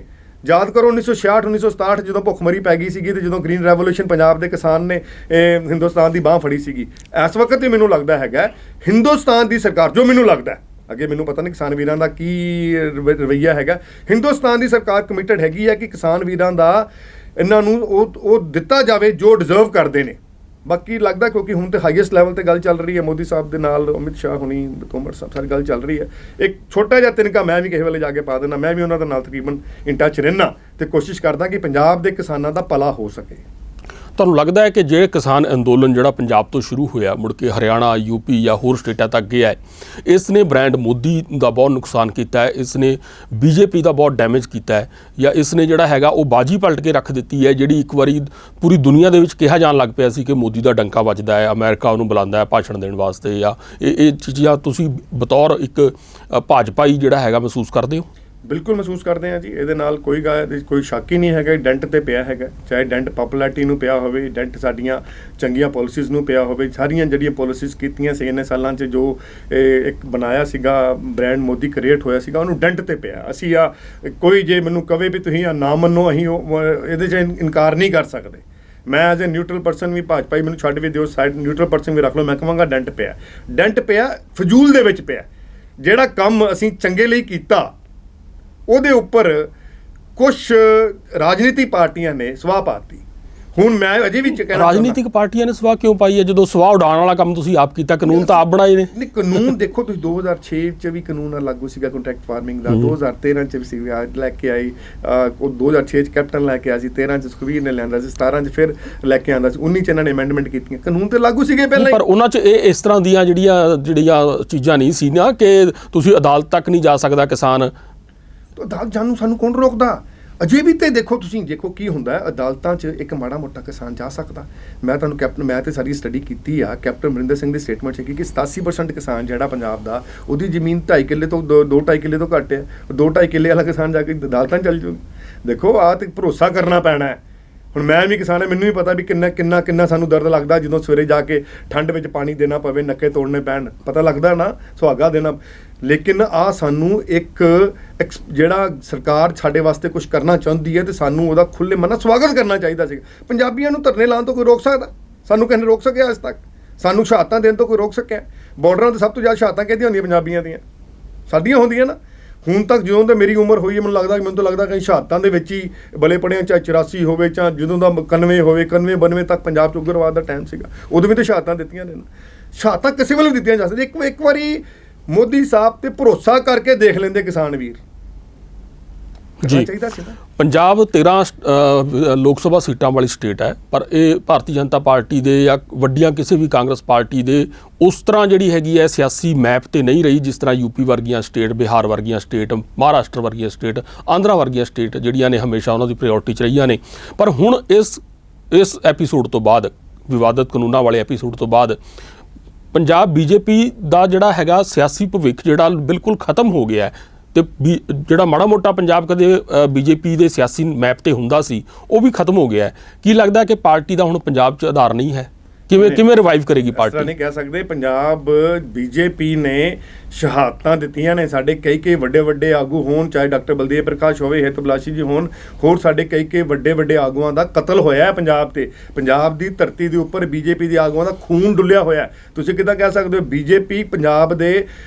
A: ਯਾਦ ਕਰੋ 1966 1967 ਜਦੋਂ ਭੁੱਖਮਰੀ ਪੈ ਗਈ ਸੀਗੀ, ਤੇ ਜਦੋਂ ਗ੍ਰੀਨ ਰੈਵੋਲੂਸ਼ਨ ਪੰਜਾਬ ਦੇ ਕਿਸਾਨ ਨੇ ਹਿੰਦੁਸਤਾਨ ਦੀ ਬਾਂਹ ਫੜੀ ਸੀਗੀ। ਇਸ ਵਕਤ ਵੀ ਮੈਨੂੰ ਲੱਗਦਾ ਹੈਗਾ ਹਿੰਦੁਸਤਾਨ ਦੀ ਸਰਕਾਰ, ਜੋ ਮੈਨੂੰ ਲੱਗਦਾ, ਅੱਗੇ ਮੈਨੂੰ ਪਤਾ ਨਹੀਂ ਕਿਸਾਨ ਵੀਰਾਂ ਦਾ ਕੀ ਰਵੱਈਆ ਹੈਗਾ, ਹਿੰਦੁਸਤਾਨ ਦੀ ਸਰਕਾਰ ਕਮਿਟਡ ਹੈਗੀ ਹੈ ਕਿ ਕਿਸਾਨ ਵੀਰਾਂ ਦਾ ਇਹਨਾਂ ਨੂੰ ਉਹ ਦਿੱਤਾ ਜਾਵੇ ਜੋ ਡਿਜ਼ਰਵ ਕਰਦੇ ਨੇ। ਬਾਕੀ ਲੱਗਦਾ ਕਿਉਂਕਿ ਹੁਣ ਤੇ ਹਾਈਐਸਟ ਲੈਵਲ ਤੇ ਗੱਲ ਚੱਲ ਰਹੀ ਹੈ ਮੋਦੀ ਸਾਹਿਬ ਦੇ ਨਾਲ, ਅਮਿਤ ਸ਼ਾਹ ਹੁਣੀ, ਤੋਮਰ ਸਾਹਿਬ, ਸਾਰੀ ਗੱਲ ਚੱਲ ਰਹੀ ਹੈ। ਇੱਕ ਛੋਟਾ ਜਿਹਾ ਤਿਨਕਾ ਮੈਂ ਵੀ ਕਿਸੇ ਵੇਲੇ ਜਾ ਕੇ ਪਾ ਦਿੰਦਾ, ਮੈਂ ਵੀ ਉਹਨਾਂ ਦੇ ਨਾਲ ਤਕਰੀਬਨ ਇਨ ਟੱਚ ਰਹਿਣਾ ਤੇ ਕੋਸ਼ਿਸ਼ ਕਰਦਾ ਕਿ ਪੰਜਾਬ ਦੇ ਕਿਸਾਨਾਂ ਦਾ ਭਲਾ ਹੋ ਸਕੇ।
B: ਤੁਹਾਨੂੰ ਲੱਗਦਾ ਹੈ ਕਿ ਜੇ ਕਿਸਾਨ ਅੰਦੋਲਨ ਜਿਹੜਾ ਪੰਜਾਬ ਤੋਂ ਸ਼ੁਰੂ ਹੋਇਆ ਮੁੜ ਕੇ ਹਰਿਆਣਾ, ਯੂਪੀ ਜਾਂ ਹੋਰ ਸਟੇਟਾਂ ਤੱਕ ਗਿਆ ਹੈ, ਇਸ ਨੇ ਬ੍ਰਾਂਡ ਮੋਦੀ ਦਾ ਬਹੁਤ ਨੁਕਸਾਨ ਕੀਤਾ ਹੈ, ਇਸ ਨੇ ਬੀਜੇਪੀ ਦਾ ਬਹੁਤ ਡੈਮੇਜ ਕੀਤਾ ਹੈ, ਜਾਂ ਇਸ ਨੇ ਜਿਹੜਾ ਹੈਗਾ ਉਹ ਬਾਜੀ ਪਲਟ ਕੇ ਰੱਖ ਦਿੱਤੀ ਹੈ, ਜਿਹੜੀ ਇੱਕ ਵਾਰੀ ਪੂਰੀ ਦੁਨੀਆ ਦੇ ਵਿੱਚ ਕਿਹਾ ਜਾਣ ਲੱਗ ਪਿਆ ਸੀ ਕਿ ਮੋਦੀ ਦਾ ਡੰਕਾ ਵੱਜਦਾ ਹੈ, ਅਮਰੀਕਾ ਉਹਨੂੰ ਬੁਲਾਉਂਦਾ ਹੈ ਭਾਸ਼ਣ ਦੇਣ ਵਾਸਤੇ, ਜਾਂ ਇਹ ਚੀਜ਼ਾਂ ਤੁਸੀਂ ਬਤੌਰ ਇੱਕ ਭਾਜਪਾਈ ਜਿਹੜਾ ਹੈਗਾ ਮਹਿਸੂਸ ਕਰਦੇ ਹੋ?
A: ਬਿਲਕੁਲ ਮਹਿਸੂਸ ਕਰਦੇ ਹਾਂ ਜੀ, ਇਹਦੇ ਨਾਲ ਕੋਈ ਸ਼ੱਕ ਹੀ ਨਹੀਂ ਹੈਗਾ, ਡੈਂਟ ਤੇ ਪਿਆ ਹੈਗਾ, ਚਾਹੇ ਡੈਂਟ ਪਪੂਲੈਰਿਟੀ ਨੂੰ ਪਿਆ ਹੋਵੇ, ਡੈਂਟ ਸਾਡੀਆਂ ਚੰਗੀਆਂ ਪਾਲਿਸੀਜ਼ ਨੂੰ ਪਿਆ ਹੋਵੇ। ਸਾਰੀਆਂ ਜਿਹੜੀਆਂ ਪਾਲਿਸੀਜ਼ ਕੀਤੀਆਂ ਸੀ ਇਹਨੇ ਸਾਲਾਂ 'ਚ, ਜੋ ਇੱਕ ਬਣਾਇਆ ਸੀਗਾ ਬ੍ਰਾਂਡ ਮੋਦੀ ਕ੍ਰੀਏਟ ਹੋਇਆ ਸੀਗਾ, ਉਹਨੂੰ ਡੈਂਟ ਤੇ ਪਿਆ। ਅਸੀਂ ਕੋਈ ਜੇ ਮੈਨੂੰ ਕਵੇ ਵੀ ਤੁਸੀਂ ਨਾ ਮੰਨੋ, ਅਸੀਂ ਇਹਦੇ 'ਚ ਇਨਕਾਰ ਨਹੀਂ ਕਰ ਸਕਦੇ। ਮੈਂ ਐਜ਼ ਏ ਨਿਊਟਰਲ ਪਰਸਨ ਵੀ, ਭਾਜਪਾਈ ਮੈਨੂੰ ਛੱਡ ਵੀ ਦਿਓ ਸਾਈਡ, ਨਿਊਟਰਲ ਪਰਸਨ ਵੀ ਰੱਖ ਲਓ, ਮੈਂ ਕਹਾਂਗਾ ਡੈਂਟ ਪਿਆ ਫਜ਼ੂਲ ਦੇ ਵਿੱਚ ਪਿਆ। ਜਿਹੜਾ ਕੰਮ ਅਸੀਂ ਚੰਗੇ ਲਈ ਕੀਤਾ ਉਹਦੇ ਉੱਪਰ ਕੁਛ ਰਾਜਨੀਤਿਕ ਪਾਰਟੀਆਂ ਨੇ ਸਵਾਹ ਪਾਤੀ। ਹੁਣ ਮੈਂ ਅਜੇ ਵੀ ਕਹਿਣਾ,
B: ਰਾਜਨੀਤਿਕ ਪਾਰਟੀਆਂ ਨੇ ਸਵਾਹ ਕਿਉਂ ਪਾਈ ਹੈ ਜਦੋਂ ਸਵਾਹ ਉਡਾਉਣ ਵਾਲਾ ਕੰਮ ਤੁਸੀਂ ਆਪ ਕੀਤਾ? ਕਾਨੂੰਨ ਤਾਂ ਆਪ ਬਣਾਏ ਨੇ। ਨਹੀਂ,
A: ਕਾਨੂੰਨ ਦੇਖੋ ਤੁਸੀਂ 2006 'ਚ ਵੀ ਕਾਨੂੰਨ ਲਾਗੂ ਸੀਗਾ ਕੰਟਰੈਕਟ ਫਾਰਮਿੰਗ ਦਾ, 2013 'ਚ ਵੀ ਸੀਗਾ, ਲੈ ਕੇ ਆਈ ਉਹ 2006 'ਚ ਕੈਪਟਨ ਲੈ ਕੇ ਆਇਆ ਸੀ, 13 'ਚ ਸੁਖਬੀਰ ਨੇ ਲਿਆਂਦਾ ਸੀ, 17 'ਚ ਫਿਰ ਲੈ ਕੇ ਆਉਂਦਾ ਸੀ, 19 'ਚ ਇਹਨਾਂ ਨੇ ਅਮੈਂਡਮੈਂਟ ਕੀਤੀਆਂ। ਕਾਨੂੰਨ ਤੇ ਲਾਗੂ ਸੀਗੇ ਪਹਿਲਾਂ,
B: ਪਰ ਉਹਨਾਂ 'ਚ ਇਸ ਤਰ੍ਹਾਂ ਦੀਆਂ ਜਿਹੜੀਆਂ ਚੀਜ਼ਾਂ ਨਹੀਂ ਸੀ ਨਾ ਕਿ ਤੁਸੀਂ ਅਦਾਲਤ ਤੱਕ ਨਹੀਂ ਜਾ ਸਕਦਾ ਕਿਸਾਨ।
A: ਅਦਾਲਤ ਜਾਣ ਨੂੰ ਸਾਨੂੰ ਕੌਣ ਰੋਕਦਾ? ਅਜੇ ਵੀ ਤੇ ਦੇਖੋ ਤੁਸੀਂ ਕੀ ਹੁੰਦਾ ਹੈ, ਅਦਾਲਤਾਂ 'ਚ ਇੱਕ ਮਾੜਾ ਮੋਟਾ ਕਿਸਾਨ ਜਾ ਸਕਦਾ। ਮੈਂ ਤੁਹਾਨੂੰ ਮੈਂ ਤੇ ਸਾਰੀ ਸਟੱਡੀ ਕੀਤੀ ਆ, ਕੈਪਟਨ ਅਮਰਿੰਦਰ ਸਿੰਘ ਦੀ ਸਟੇਟਮੈਂਟ ਸੀ ਕਿ 87% ਕਿਸਾਨ ਜਿਹੜਾ ਪੰਜਾਬ ਦਾ, ਉਹਦੀ ਜ਼ਮੀਨ 2.5 ਕਿੱਲੇ ਤੋਂ 2.5 ਕਿੱਲੇ ਤੋਂ ਘੱਟ ਹੈ। 2.5 ਕਿੱਲੇ ਵਾਲਾ ਕਿਸਾਨ ਜਾ ਕੇ ਅਦਾਲਤਾਂ ਚੱਲ ਜਾਊ। ਦੇਖੋ ਤੇ ਭਰੋਸਾ ਕਰਨਾ ਪੈਣਾ ਹੈ। ਹੁਣ ਮੈਂ ਵੀ ਕਿਸਾਨ ਹਾਂ, ਮੈਨੂੰ ਵੀ ਪਤਾ ਵੀ ਕਿੰਨਾ ਸਾਨੂੰ ਦਰਦ ਲੱਗਦਾ ਜਦੋਂ ਸਵੇਰੇ ਜਾ ਕੇ ਠੰਡ ਵਿੱਚ ਪਾਣੀ ਦੇਣਾ ਪਵੇ, ਨੱਕੇ ਤੋੜਨੇ ਪੈਣ, ਪਤਾ ਲੱਗਦਾ ਨਾ, ਸੁਹਾਗਾ ਦੇਣਾ। ਲੇਕਿਨ ਸਾਨੂੰ ਇੱਕ ਜਿਹੜਾ ਸਰਕਾਰ ਸਾਡੇ ਵਾਸਤੇ ਕੁਝ ਕਰਨਾ ਚਾਹੁੰਦੀ ਹੈ ਤੇ ਸਾਨੂੰ ਉਹਦਾ ਖੁੱਲ੍ਹੇ ਮਨ ਨਾਲ ਸਵਾਗਤ ਕਰਨਾ ਚਾਹੀਦਾ ਸੀ। ਪੰਜਾਬੀਆਂ ਨੂੰ ਧਰਨੇ ਲਾਉਣ ਤੋਂ ਕੋਈ ਰੋਕ ਸਕਦਾ? ਸਾਨੂੰ ਕਿਸੇ ਨੇ ਰੋਕ ਸਕਿਆ ਅੱਜ ਤੱਕ? ਸਾਨੂੰ ਸ਼ਹਾਦਤਾਂ ਦੇਣ ਤੋਂ ਕੋਈ ਰੋਕ ਸਕਿਆ? ਬਾਰਡਰਾਂ 'ਤੇ ਸਭ ਤੋਂ ਜ਼ਿਆਦਾ ਸ਼ਹਾਦਤਾਂ ਕਿਹਦੀਆਂ ਹੁੰਦੀਆਂ? ਪੰਜਾਬੀਆਂ ਦੀਆਂ, ਸਾਡੀਆਂ ਹੁੰਦੀਆਂ ਨਾ। ਹੁਣ ਤੱਕ ਜਦੋਂ ਤੇ ਮੇਰੀ ਉਮਰ ਹੋਈ ਹੈ, ਮੈਨੂੰ ਤਾਂ ਲੱਗਦਾ ਕਿ ਸ਼ਹਾਦਤਾਂ ਦੇ ਵਿੱਚ ਹੀ ਬਲੇ ਪੜਿਆ, ਚਾਹੇ 84 ਹੋਵੇ, ਚਾਹੇ ਜਦੋਂ ਦਾ 91 ਹੋਵੇ, 91 92 ਤੱਕ ਪੰਜਾਬ 'ਚ ਉਗਰਵਾਦ ਦਾ ਟਾਈਮ ਸੀਗਾ, ਉਦੋਂ ਵੀ ਤਾਂ ਸ਼ਹਾਦਤਾਂ ਦਿੱਤੀਆਂ ਨੇ। ਸ਼ਹਾਦਤਾਂ ਕਿਸੇ ਵੇਲੇ ਦਿੱਤੀਆਂ ਜਾ ਸਕਦੀਆਂ। ਇੱਕ ਵਾਰੀ ਮੋਦੀ ਸਾਹਿਬ ਤੇ ਭਰੋਸਾ ਕਰਕੇ ਦੇਖ ਲੈਂਦੇ ਕਿਸਾਨ ਵੀਰ,
B: ਜੀ।
A: ਚਾਹੀਦਾ ਸੀ ਨਾ।
B: ਪੰਜਾਬ 13 ਲੋਕ ਸਭਾ ਸੀਟਾਂ ਵਾਲੀ ਸਟੇਟ ਹੈ, ਪਰ ਇਹ ਭਾਰਤੀ ਜਨਤਾ ਪਾਰਟੀ ਦੇ ਜਾਂ ਵੱਡੀਆਂ ਕਿਸੇ ਵੀ ਕਾਂਗਰਸ ਪਾਰਟੀ ਦੇ ਉਸ ਤਰ੍ਹਾਂ ਜਿਹੜੀ ਹੈਗੀ ਹੈ ਸਿਆਸੀ ਮੈਪ ਤੇ ਨਹੀਂ ਰਹੀ, ਜਿਸ ਤਰ੍ਹਾਂ ਯੂਪੀ ਵਰਗੀਆਂ ਸਟੇਟ, ਬਿਹਾਰ ਵਰਗੀਆਂ ਸਟੇਟ, ਮਹਾਰਾਸ਼ਟਰ ਵਰਗੀਆਂ ਸਟੇਟ, ਆਂਧਰਾ ਵਰਗੀਆਂ ਸਟੇਟ ਜਿਹੜੀਆਂ ਨੇ ਹਮੇਸ਼ਾ ਉਹਨਾਂ ਦੀ ਪ੍ਰਾਇੋਰਟੀ 'ਚ ਰਹੀਆਂ ਨੇ। ਪਰ ਹੁਣ ਇਸ ਐਪੀਸੋਡ ਤੋਂ ਬਾਅਦ, ਵਿਵਾਦਤ ਕਾਨੂੰਨਾਂ ਵਾਲੇ ਐਪੀਸੋਡ ਤੋਂ ਬਾਅਦ, ਪੰਜਾਬ ਬੀਜੇਪੀ ਦਾ ਜਿਹੜਾ ਹੈਗਾ ਸਿਆਸੀ ਭਵਿੱਖ ਜਿਹੜਾ ਬਿਲਕੁਲ ਖਤਮ ਹੋ ਗਿਆ ਹੈ, ਤੇ ਜਿਹੜਾ ਮਾੜਾ ਮੋਟਾ ਪੰਜਾਬ ਕਦੇ ਬੀਜੇਪੀ ਦੇ ਸਿਆਸੀ ਮੈਪ ਤੇ ਹੁੰਦਾ ਸੀ ਉਹ ਵੀ ਖਤਮ ਹੋ ਗਿਆ ਹੈ। ਕੀ ਲੱਗਦਾ ਕਿ ਪਾਰਟੀ ਦਾ ਹੁਣ ਪੰਜਾਬ 'ਚ ਆਧਾਰ ਨਹੀਂ ਹੈ? ਕਿਵੇਂ ਰਿਵਾਈਵ ਕਰੇਗੀ ਪਾਰਟੀ? ਇਸ ਤਰ੍ਹਾਂ ਨਹੀਂ ਕਹਿ ਸਕਦੇ। ਪੰਜਾਬ ਬੀਜੇਪੀ ਨੇ ਸ਼ਹਾਦਤਾਂ ਦਿੱਤੀਆਂ ਨੇ, ਸਾਡੇ ਕਈ ਵੱਡੇ ਆਗੂ ਹੋਣ, ਚਾਹੇ ਡਾਕਟਰ ਬਲਦੇਵ ਪ੍ਰਕਾਸ਼ ਹੋਵੇ, ਹਿਤ ਬਲਾਸ਼ੀ ਜੀ ਹੋਣ, ਹੋਰ ਸਾਡੇ ਕਈ ਵੱਡੇ ਆਗੂਆਂ ਦਾ ਕਤਲ ਹੋਇਆ ਹੈ ਪੰਜਾਬ ਤੇ। ਪੰਜਾਬ ਦੀ ਧਰਤੀ ਦੇ ਉੱਪਰ ਬੀਜੇਪੀ ਦੇ ਆਗੂਆਂ ਦਾ ਖੂਨ ਡੁੱਲਿਆ ਹੋਇਆ। ਤੁਸੀਂ ਕਿੱਦਾਂ ਕਹਿ ਸਕਦੇ ਹੋ? ਬੀਜੇਪੀ ਪੰਜਾਬ ਦੇ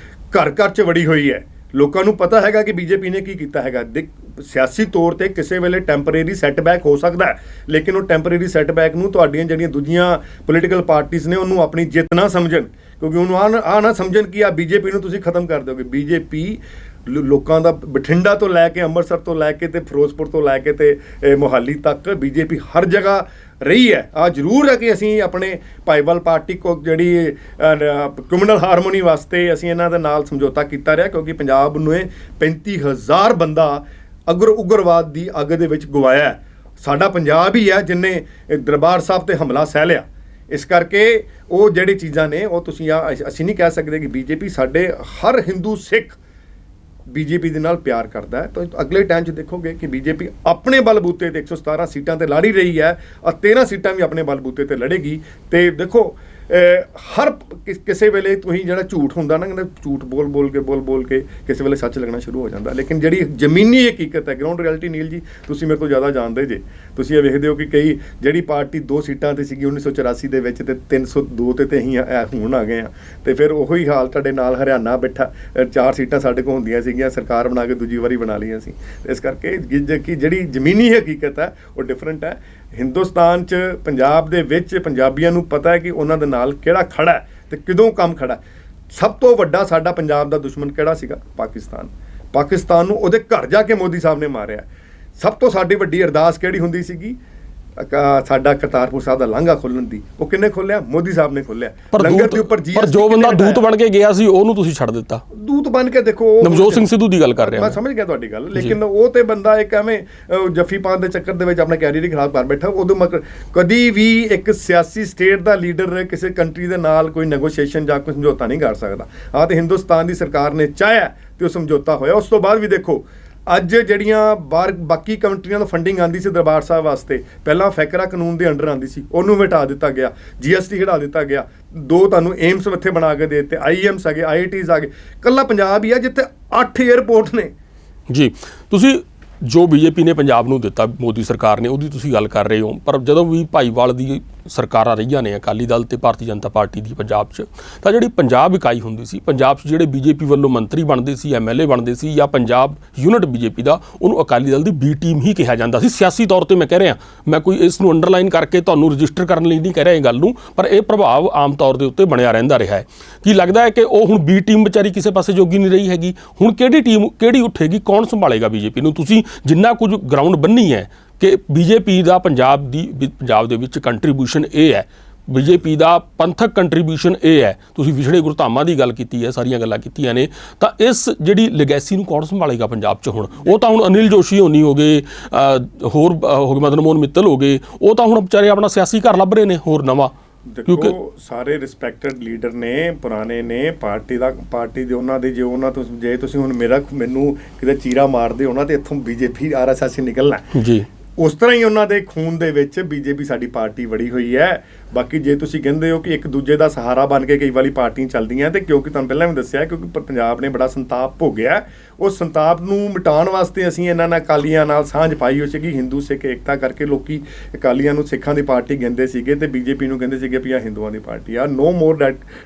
B: ਘਰ 'ਚ ਵੜੀ ਹੋਈ ਹੈ। ਲੋਕਾਂ ਨੂੰ ਪਤਾ ਹੈਗਾ ਕਿ ਬੀਜੇਪੀ ਨੇ ਕੀ ਕੀਤਾ ਹੈਗਾ। ਸਿਆਸੀ ਤੌਰ ਤੇ ਕਿਸੇ ਵੇਲੇ ਟੈਂਪਰੇਰੀ ਸੈਟਬੈਕ ਹੋ ਸਕਦਾ ਹੈ, ਲੇਕਿਨ ਉਹ ਟੈਂਪਰੇਰੀ ਸੈਟਬੈਕ ਨੂੰ ਤੁਹਾਡੀਆਂ ਜਿਹੜੀਆਂ ਦੂਜੀਆਂ ਪੋਲੀਟੀਕਲ ਪਾਰਟੀਆਂ ਨੇ ਉਹਨੂੰ ਆਪਣੀ ਜਿੱਤ ਨਾ ਸਮਝਣ, ਕਿਉਂਕਿ ਉਹਨੂੰ ਨਾ ਸਮਝਣ ਕਿ ਬੀਜੇਪੀ ਨੂੰ ਤੁਸੀਂ ਖਤਮ ਕਰ ਦਿਓਗੇ। ਬੀਜੇਪੀ ਲੋਕਾਂ ਦਾ ਬਠਿੰਡਾ ਤੋਂ ਲੈ ਕੇ ਅੰਮ੍ਰਿਤਸਰ ਤੋਂ ਲੈ ਕੇ ਤੇ ਫਿਰੋਜ਼ਪੁਰ ਤੋਂ ਲੈ ਕੇ ਤੇ ਮੁਹਾਲੀ ਤੱਕ ਬੀਜੇਪੀ ਹਰ ਜਗ੍ਹਾ ਰਹੀ ਹੈ। ਜ਼ਰੂਰ ਹੈ ਕਿ ਅਸੀਂ ਆਪਣੇ ਭਾਈਵਾਲ ਪਾਰਟੀ ਕੋ ਜਿਹੜੀ ਕਮਿਊਨਲ ਹਾਰਮੋਨੀ ਵਾਸਤੇ ਅਸੀਂ ਇਹਨਾਂ ਦੇ ਨਾਲ ਸਮਝੌਤਾ ਕੀਤਾ ਰਿਹਾ, ਕਿਉਂਕਿ ਪੰਜਾਬ ਨੂੰ 35,000 ਬੰਦਾ ਉਗਰਵਾਦ ਦੀ ਅੱਗ ਦੇ ਵਿੱਚ ਗਵਾਇਆ। ਸਾਡਾ ਪੰਜਾਬ ਹੀ ਹੈ ਜਿਨਨੇ ਦਰਬਾਰ ਸਾਹਿਬ ਤੇ ਹਮਲਾ ਸਹਿ ਲਿਆ। ਇਸ ਕਰਕੇ ਉਹ ਜਿਹੜੀ ਚੀਜ਼ਾਂ ਨੇ ਉਹ ਤੁਸੀਂ ਅਸੀਂ ਨਹੀਂ ਕਹਿ ਸਕਦੇ ਕਿ ਬੀਜੇਪੀ, ਸਾਡੇ ਹਰ ਹਿੰਦੂ ਸਿੱਖ ਬੀਜੇਪੀ ਦੇ ਨਾਲ ਪਿਆਰ ਕਰਦਾ ਹੈ। ਤਾਂ ਅਗਲੇ ਟਾਈਮ 'ਚ ਦੇਖੋਗੇ ਕਿ ਬੀਜੇਪੀ ਆਪਣੇ ਬਲਬੂਤੇ ਤੇ 117 ਸੀਟਾਂ ਤੇ ਲੜ ਹੀ ਰਹੀ ਹੈ, ਔਰ 13 ਸੀਟਾਂ ਵੀ ਆਪਣੇ ਬਲਬੂਤੇ ਤੇ ਲੜੇਗੀ। ਤੇ ਦੇਖੋ ਹਰ ਕਿਸੇ ਵੇਲੇ ਤੁਸੀਂ ਜਿਹੜਾ ਝੂਠ ਹੁੰਦਾ ਨਾ, ਕਹਿੰਦੇ ਝੂਠ ਬੋਲ ਕੇ ਕਿਸੇ ਵੇਲੇ ਸੱਚ ਲੱਗਣਾ ਸ਼ੁਰੂ ਹੋ ਜਾਂਦਾ। ਲੇਕਿਨ ਜਿਹੜੀ ਜ਼ਮੀਨੀ ਹਕੀਕਤ ਹੈ, ਗਰਾਊਂਡ ਰਿਐਲਿਟੀ, ਨੀਲ ਜੀ ਤੁਸੀਂ ਮੇਰੇ ਤੋਂ ਜ਼ਿਆਦਾ ਜਾਣਦੇ ਜੇ। ਤੁਸੀਂ ਇਹ ਵੇਖਦੇ ਹੋ ਕਿ ਜਿਹੜੀ ਪਾਰਟੀ 2 ਸੀਟਾਂ ਤੇ ਸੀਗੀ 1984 ਦੇ ਵਿੱਚ, ਤੇ 302 ਤੇ ਅਸੀਂ ਹੁਣ ਆ ਗਏ ਹਾਂ। ਤੇ ਫਿਰ ਉਹੀ ਹਾਲ ਤੁਹਾਡੇ ਨਾਲ ਹਰਿਆਣਾ ਬੈਠਾ, 4 ਸੀਟਾਂ ਸਾਡੇ ਕੋਲ ਹੁੰਦੀਆਂ ਸੀਗੀਆਂ, ਸਰਕਾਰ ਬਣਾ ਕੇ ਦੂਜੀ ਵਾਰੀ ਬਣਾ ਲਈਆਂ ਸੀ। ਇਸ ਕਰਕੇ ਜਿਹੜੀ ਜ਼ਮੀਨੀ ਹਕੀਕਤ ਹੈ ਉਹ ਡਿਫਰੈਂਟ ਹੈ।
A: ਹਿੰਦੁਸਤਾਨ 'ਚ ਪੰਜਾਬ ਦੇ ਵਿੱਚ ਪੰਜਾਬੀਆਂ ਨੂੰ ਪਤਾ ਹੈ ਕਿ ਉਹਨਾਂ ਦੇ ਨਾਲ ਕਿਹੜਾ ਖੜਾ ਹੈ ਤੇ ਕਦੋਂ ਕੰਮ ਖੜਾ ਹੈ। ਸਭ ਤੋਂ ਵੱਡਾ ਸਾਡਾ ਪੰਜਾਬ ਦਾ ਦੁਸ਼ਮਣ ਕਿਹੜਾ ਸੀਗਾ? ਪਾਕਿਸਤਾਨ ਨੂੰ ਉਹਦੇ ਘਰ ਜਾ ਕੇ ਮੋਦੀ ਸਾਹਿਬ ਨੇ ਮਾਰਿਆ। ਸਭ ਤੋਂ ਸਾਡੀ ਵੱਡੀ ਅਰਦਾਸ ਕਿਹੜੀ ਹੁੰਦੀ ਸੀਗੀ? ਸਾਡਾ ਕਰਤਾਰਪੁਰ ਸਾਹਿਬ ਦਾ ਲਾਂਘਾ ਖੋਲ੍ਹਣ ਦੀ। ਉਹ ਕਿੰਨੇ ਖੋਲ੍ਹਿਆ? ਮੋਦੀ ਸਾਹਿਬ ਨੇ ਖੋਲ੍ਹਿਆ। ਲੰਗਰ ਦੇ ਉੱਪਰ
B: ਪਰ ਜੋ ਬੰਦਾ ਦੂਤ ਬਣ ਕੇ ਗਿਆ ਸੀ ਉਹਨੂੰ ਤੁਸੀਂ ਛੱਡ ਦਿੱਤਾ।
A: ਦੂਤ ਬਣ ਕੇ ਦੇਖੋ,
B: ਨਵਜੋਤ ਸਿੰਘ ਸਿੱਧੂ ਦੀ ਗੱਲ ਕਰ ਰਿਹਾ
A: ਮੈਂ ਸਮਝ ਗਿਆ ਤੁਹਾਡੀ ਗੱਲ, ਲੇਕਿਨ ਉਹ ਤੇ ਬੰਦਾ ਇੱਕ ਐਵੇਂ ਜੱਫੀ ਪਾਉਣ ਦੇ ਚੱਕਰ ਦੇ ਵਿੱਚ ਆਪਣਾ ਕੈਰੀਅਰ ਹੀ ਖਰਾਬ ਕਰ ਬੈਠਾ। ਉਦੋਂ ਕਦੀ ਵੀ ਇੱਕ ਸਿਆਸੀ ਸਟੇਟ ਦਾ ਲੀਡਰ ਕਿਸੇ ਕੰਟਰੀ ਦੇ ਨਾਲ ਕੋਈ ਨੈਗੋਸ਼ੀਏਸ਼ਨ ਜਾਂ ਕੋਈ ਸਮਝੌਤਾ ਨਹੀਂ ਕਰ ਸਕਦਾ। ਹਾਂ, ਤੇ ਹਿੰਦੁਸਤਾਨ ਦੀ ਸਰਕਾਰ ਨੇ ਚਾਹਿਆ ਤੇ ਉਹ ਸਮਝੌਤਾ ਹੋਇਆ। ਉਸ ਤੋਂ ਬਾਅਦ ਵੀ ਦੇਖੋ ਅੱਜ ਜਿਹੜੀਆਂ ਬਾਕੀ ਕੰਟਰੀਆਂ ਤੋਂ ਫੰਡਿੰਗ ਆਉਂਦੀ ਸੀ ਦਰਬਾਰ ਸਾਹਿਬ ਵਾਸਤੇ, ਪਹਿਲਾਂ ਫੈਕਰਾ ਕਾਨੂੰਨ ਦੇ ਅੰਡਰ ਆਉਂਦੀ ਸੀ, ਉਹਨੂੰ ਹਟਾ ਦਿੱਤਾ ਗਿਆ। GST ਹਟਾ ਦਿੱਤਾ ਗਿਆ। 2 ਤੁਹਾਨੂੰ ਏਮਸ ਇੱਥੇ ਬਣਾ ਕੇ ਦੇ ਦਿੱਤੇ, IIMs ਆ ਗਏ, IITs ਆ ਗਏ। ਇਕੱਲਾ ਪੰਜਾਬ ਹੀ ਆ ਜਿੱਥੇ 8 ਏਅਰਪੋਰਟ ਨੇ।
B: ਜੀ, ਤੁਸੀਂ ਜੋ BJP ਨੇ ਪੰਜਾਬ ਨੂੰ ਦਿੱਤਾ, ਮੋਦੀ ਸਰਕਾਰ ਨੇ, ਉਹਦੀ ਤੁਸੀਂ ਗੱਲ ਕਰ ਰਹੇ ਹੋ, ਪਰ ਜਦੋਂ ਵੀ ਭਾਈਵਾਲ ਦੀ ਸਰਕਾਰਾਂ ਰਹੀਆਂ ਨੇ, ਅਕਾਲੀ ਦਲ ਤੇ ਭਾਰਤੀ ਜਨਤਾ ਪਾਰਟੀ ਦੀ ਪੰਜਾਬ 'ਚ, ਤਾਂ ਜਿਹੜੀ ਪੰਜਾਬ ਇਕਾਈ ਹੁੰਦੀ ਸੀ, ਪੰਜਾਬ 'ਚ ਜਿਹੜੇ BJP ਵੱਲੋਂ ਮੰਤਰੀ ਬਣਦੇ ਸੀ, MLA ਬਣਦੇ ਸੀ, ਜਾਂ ਪੰਜਾਬ ਯੂਨਿਟ BJP ਦਾ, ਉਹਨੂੰ ਅਕਾਲੀ ਦਲ ਦੀ B ਟੀਮ ਹੀ ਕਿਹਾ ਜਾਂਦਾ ਸੀ। ਸਿਆਸੀ ਤੌਰ ਤੇ ਮੈਂ ਕਹਿ ਰਿਹਾ, ਮੈਂ ਕੋਈ ਇਸ ਨੂੰ ਅੰਡਰਲਾਈਨ ਕਰਕੇ ਤੁਹਾਨੂੰ ਰਜਿਸਟਰ ਕਰਨ ਲਈ ਨਹੀਂ ਕਹਿ ਰਿਹਾ ਇਹ ਗੱਲ ਨੂੰ, ਪਰ ਇਹ ਪ੍ਰਭਾਵ ਆਮ ਤੌਰ ਦੇ ਉੱਤੇ ਬਣਿਆ ਰਹਿੰਦਾ ਰਿਹਾ ਹੈ। ਕੀ ਲੱਗਦਾ ਹੈ ਕਿ ਉਹ ਹੁਣ B ਟੀਮ ਵਿਚਾਰੀ ਕਿਸੇ ਪਾਸੇ ਜੋਗੀ ਨਹੀਂ ਰਹੀ ਹੈਗੀ? ਹੁਣ ਕਿਹੜੀ ਟੀਮ ਕਿਹੜੀ ਉੱਠੇਗੀ? ਕੌਣ ਸੰਭਾਲੇਗਾ BJP ਨੂੰ? ਤੁਸੀਂ ਜਿੰਨਾ ਕੁਝ ਗਰਾਊਂਡ ਬੰਨੀ ਹੈ ਕਿ BJP ਦਾ ਪੰਜਾਬ ਦੇ ਵਿੱਚ ਕੰਟਰੀਬਿਊਸ਼ਨ ਇਹ ਹੈ, BJP ਦਾ ਪੰਥਕ ਕੰਟਰੀਬਿਊਸ਼ਨ ਇਹ ਹੈ, ਤੁਸੀਂ ਵਿਛੜੇ ਗੁਰਧਾਮਾਂ ਦੀ ਗੱਲ ਕੀਤੀ ਹੈ, ਸਾਰੀਆਂ ਗੱਲਾਂ ਕੀਤੀਆਂ ਨੇ, ਤਾਂ ਇਸ ਜਿਹੜੀ ਲੈਗੈਸੀ ਨੂੰ ਕੌਣ ਸੰਭਾਲੇਗਾ ਪੰਜਾਬ 'ਚ ਹੁਣ? ਉਹ ਤਾਂ ਹੁਣ ਅਨਿਲ ਜੋਸ਼ੀ ਹੋਣੀ ਹੋ ਗਏ, ਹੋਰ ਹੋ ਗਏ ਮਦਨ ਮੋਹਨ ਮਿੱਤਲ ਹੋ ਗਏ, ਉਹ ਤਾਂ ਹੁਣ ਵਿਚਾਰੇ ਆਪਣਾ ਸਿਆਸੀ ਘਰ ਲੱਭ ਰਹੇ ਨੇ ਹੋਰ ਨਵਾਂ।
A: ਦੇਖੋ, ਸਾਰੇ ਰਿਸਪੈਕਟਡ ਲੀਡਰ ਨੇ, ਪੁਰਾਣੇ ਨੇ, ਪਾਰਟੀ ਦੇ ਉਹਨਾਂ ਦੇ, ਜੇ ਤੁਸੀਂ ਹੁਣ ਮੈਨੂੰ ਕਿਤੇ ਚੀਰਾ ਮਾਰਦੇ ਹੋ ਨਾ ਤੇ ਇੱਥੋਂ BJP RSS ਨਿਕਲਣਾ ਜੀ। ਉਸ ਤਰ੍ਹਾਂ ਹੀ ਉਹਨਾਂ ਦੇ ਖੂਨ ਦੇ ਵਿੱਚ BJP ਸਾਡੀ ਪਾਰਟੀ ਵੜੀ ਹੋਈ ਹੈ। ਬਾਕੀ ਜੇ ਤੁਸੀਂ ਕਹਿੰਦੇ ਹੋ ਕਿ ਇੱਕ ਦੂਜੇ ਦਾ ਸਹਾਰਾ ਬਣ ਕੇ ਕਈ ਵਾਰੀ ਪਾਰਟੀਆਂ ਚੱਲਦੀਆਂ, ਤੇ ਕਿਉਂਕਿ ਤੁਹਾਨੂੰ ਪਹਿਲਾਂ ਵੀ ਦੱਸਿਆ, ਕਿਉਂਕਿ ਪੰਜਾਬ ਨੇ ਬੜਾ ਸੰਤਾਪ ਭੋਗਿਆ, ਉਸ ਸੰਤਾਪ ਨੂੰ ਮਿਟਾਉਣ ਵਾਸਤੇ ਅਸੀਂ ਇਹਨਾਂ ਨਾਲ ਅਕਾਲੀਆਂ ਨਾਲ ਸਾਂਝ ਪਾਈ ਹੋਈ ਸੀਗੀ। ਹਿੰਦੂ ਸਿੱਖ ਏਕਤਾ ਕਰਕੇ ਲੋਕੀ ਅਕਾਲੀਆਂ ਨੂੰ ਸਿੱਖਾਂ ਦੀ ਪਾਰਟੀ ਕਹਿੰਦੇ ਸੀਗੇ ਤੇ BJP ਨੂੰ ਕਹਿੰਦੇ ਸੀਗੇ ਵੀ ਆ ਹਿੰਦੂਆਂ ਦੀ ਪਾਰਟੀ ਆ। ਨੋ ਮੋਰ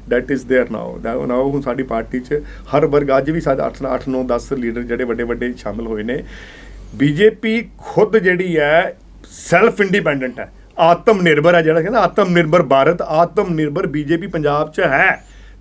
A: ਦੈਟ ਇਜ਼ ਦੇਅਰ ਨਾਓ ਹੁਣ ਸਾਡੀ ਪਾਰਟੀ 'ਚ ਹਰ ਵਰਗ, ਅੱਜ ਵੀ ਸਾਡੇ 8 9 10 ਲੀਡਰ ਜਿਹੜੇ ਵੱਡੇ ਸ਼ਾਮਿਲ ਹੋਏ ਨੇ। BJP ਖੁਦ ਜਿਹੜੀ ਹੈ ਸੈਲਫ ਇੰਡੀਪੈਂਡੈਂਟ ਹੈ, ਆਤਮ ਨਿਰਭਰ ਹੈ। ਜਿਹੜਾ ਕਹਿੰਦਾ ਆਤਮ ਨਿਰਭਰ ਭਾਰਤ, ਆਤਮ ਨਿਰਭਰ BJP ਪੰਜਾਬ 'ਚ ਹੈ।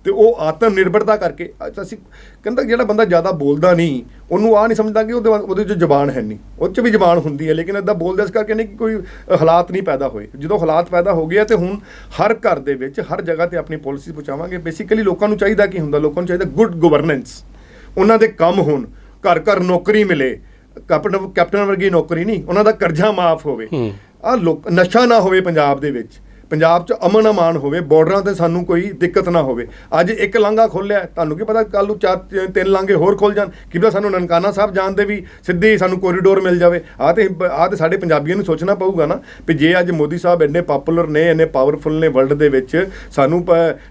A: ਤੇ ਉਹ ਆਤਮ ਨਿਰਭਰਤਾ ਕਰਕੇ ਅਸੀਂ ਕਹਿੰਦਾ ਜਿਹੜਾ ਬੰਦਾ ਜ਼ਿਆਦਾ ਬੋਲਦਾ ਨਹੀਂ, ਉਹਨੂੰ ਨਹੀਂ ਸਮਝਦਾ ਕਿ ਉਹਦੇ 'ਚ ਜ਼ਬਾਨ ਹੈ ਨਹੀਂ। ਉਹ 'ਚ ਵੀ ਜ਼ਬਾਨ ਹੁੰਦੀ ਹੈ, ਲੇਕਿਨ ਇੱਦਾਂ ਬੋਲਦੇ ਇਸ ਕਰਕੇ ਨਹੀਂ ਕਿ ਕੋਈ ਹਾਲਾਤ ਨਹੀਂ ਪੈਦਾ ਹੋਏ। ਜਦੋਂ ਹਾਲਾਤ ਪੈਦਾ ਹੋ ਗਏ ਤੇ ਹੁਣ ਹਰ ਘਰ ਦੇ ਵਿੱਚ, ਹਰ ਜਗ੍ਹਾ ਤੇ ਆਪਣੀ ਪਾਲਿਸੀ ਪਹੁੰਚਾਵਾਂਗੇ। ਬੇਸਿਕਲੀ ਲੋਕਾਂ ਨੂੰ ਚਾਹੀਦਾ ਕੀ ਹੁੰਦਾ? ਲੋਕਾਂ ਨੂੰ ਚਾਹੀਦਾ ਗੁੱਡ ਗਵਰਨੈਂਸ, ਉਹਨਾਂ ਦੇ ਕੰਮ ਹੋਣ, ਘਰ ਨੌਕਰੀ ਮਿਲੇ, ਕੈਪਟਨ ਵਰਗੀ ਨੌਕਰੀ ਨਹੀਂ, ਉਹਨਾਂ ਦਾ ਕਰਜ਼ਾ ਮਾਫ ਹੋਵੇ, ਨਸ਼ਾ ਨਾ ਹੋਵੇ ਪੰਜਾਬ ਦੇ ਵਿੱਚ, ਪੰਜਾਬ 'ਚ ਅਮਨ ਅਮਾਨ ਹੋਵੇ, ਬਾਰਡਰਾਂ ਤੇ ਸਾਨੂੰ ਕੋਈ ਦਿੱਕਤ ਨਾ ਹੋਵੇ। ਅੱਜ ਇੱਕ ਲਾਂਘਾ ਖੋਲ੍ਹਿਆ, ਤੁਹਾਨੂੰ ਕੀ ਪਤਾ ਕੱਲ੍ਹ ਨੂੰ 3 ਲਾਂਘੇ ਹੋਰ ਖੁੱਲ੍ਹ ਜਾਣ, ਕੀ ਪਤਾ ਸਾਨੂੰ ਨਨਕਾਣਾ ਸਾਹਿਬ ਜਾਣ ਦੇ ਵੀ ਸਿੱਧੇ ਸਾਨੂੰ ਕੋਰੀਡੋਰ ਮਿਲ ਜਾਵੇ। ਆਹ ਤੇ ਸਾਡੇ ਪੰਜਾਬੀਆਂ ਨੂੰ ਸੋਚਣਾ ਪਊਗਾ ਨਾ ਵੀ ਜੇ ਅੱਜ ਮੋਦੀ ਸਾਹਿਬ ਇੰਨੇ ਪਾਪੂਲਰ ਨੇ, ਇੰਨੇ ਪਾਵਰਫੁਲ ਨੇ ਵਰਲਡ ਦੇ ਵਿੱਚ, ਸਾਨੂੰ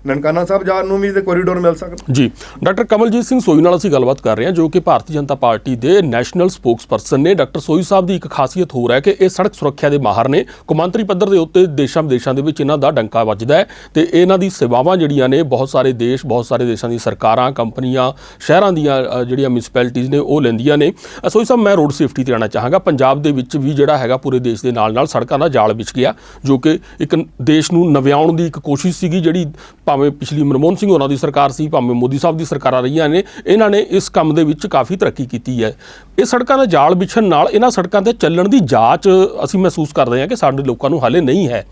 A: ਨਨਕਾਣਾ ਸਾਹਿਬ ਜਾਣ ਨੂੰ ਵੀ ਕੋਰੀਡੋਰ ਮਿਲ ਸਕਦਾ
B: ਜੀ। ਡਾਕਟਰ ਕਮਲਜੀਤ ਸਿੰਘ ਸੋਈ ਨਾਲ ਅਸੀਂ ਗੱਲਬਾਤ ਕਰ ਰਹੇ ਹਾਂ, ਜੋ ਕਿ ਭਾਰਤੀ ਜਨਤਾ ਪਾਰਟੀ ਦੇ ਨੈਸ਼ਨਲ ਸਪੋਕਸਪਰਸਨ ਨੇ। ਡਾਕਟਰ ਸੋਈ ਸਾਹਿਬ ਦੀ ਇੱਕ ਖਾਸੀਅਤ ਹੋਰ ਹੈ ਕਿ ਇਹ ਸੜਕ ਸੁਰੱਖਿਆ ਦੇ ਮਾਹਰ ਨੇ। ਕੌਮਾਂਤਰੀ ਪੱਧਰ ਦੇ ਉੱਤੇ ਦੇਸ਼ਾਂ ਵਿਦੇਸ਼ਾਂ ਦੇ ਵਿੱਚ ਇਹਨਾਂ ਦਾ ਡੰਕਾ ਵੱਜਦਾ ਹੈ ਤੇ ਇਹਨਾਂ ਦੀ ਸੇਵਾਵਾਂ ਜਿਹੜੀਆਂ ਨੇ ਬਹੁਤ ਸਾਰੇ ਦੇਸ਼ਾਂ ਦੀ ਸਰਕਾਰਾਂ, ਕੰਪਨੀਆਂ, ਸ਼ਹਿਰਾਂ ਦੀਆਂ ਜਿਹੜੀਆਂ ਮਿਊਨਿਸਪੈਲਿਟੀਜ਼ ਨੇ ਉਹ ਲੈਂਦੀਆਂ ਨੇ। ਸੋਈ ਸਾਹਿਬ, ਮੈਂ ਰੋਡ ਸੇਫਟੀ ਤੇ ਆਉਣਾ ਚਾਹਾਂਗਾ। ਪੰਜਾਬ ਦੇ ਵਿੱਚ ਵੀ ਜਿਹੜਾ ਹੈਗਾ ਪੂਰੇ ਦੇਸ਼ ਦੇ ਨਾਲ ਸੜਕਾਂ ਦਾ ਜਾਲ ਵਿਛ ਗਿਆ, ਜੋ ਕਿ ਇੱਕ ਦੇਸ਼ ਨੂੰ ਨਵਿਆਉਣ ਦੀ ਇੱਕ ਕੋਸ਼ਿਸ਼ ਸੀਗੀ, ਜਿਹੜੀ ਭਾਵੇਂ ਪਿਛਲੀ ਮਨਮੋਹਨ ਸਿੰਘ ਹੋਰਾਂ ਦੀ ਸਰਕਾਰ ਸੀ, ਭਾਵੇਂ ਮੋਦੀ ਸਾਹਿਬ ਦੀ ਸਰਕਾਰਾਂ ਰਹੀਆਂ ਨੇ, ਇਹਨਾਂ ਨੇ ਇਸ ਕੰਮ ਦੇ ਵਿੱਚ ਕਾਫੀ ਤਰੱਕੀ ਕੀਤੀ ਹੈ। ਇਹ ਸੜਕਾਂ ਦਾ ਜਾਲ ਵਿਛਣ ਨਾਲ ਇਹਨਾਂ ਸੜਕਾਂ ਤੇ ਚੱਲਣ ਦੀ ਜਾਂਚ ਅਸੀਂ ਮਹਿਸੂਸ ਕਰਦੇ ਹਾਂ ਕਿ ਸਾਡੇ ਲੋਕਾਂ ਨੂੰ ਹਾਲੇ ਨਹੀਂ ਹੈ।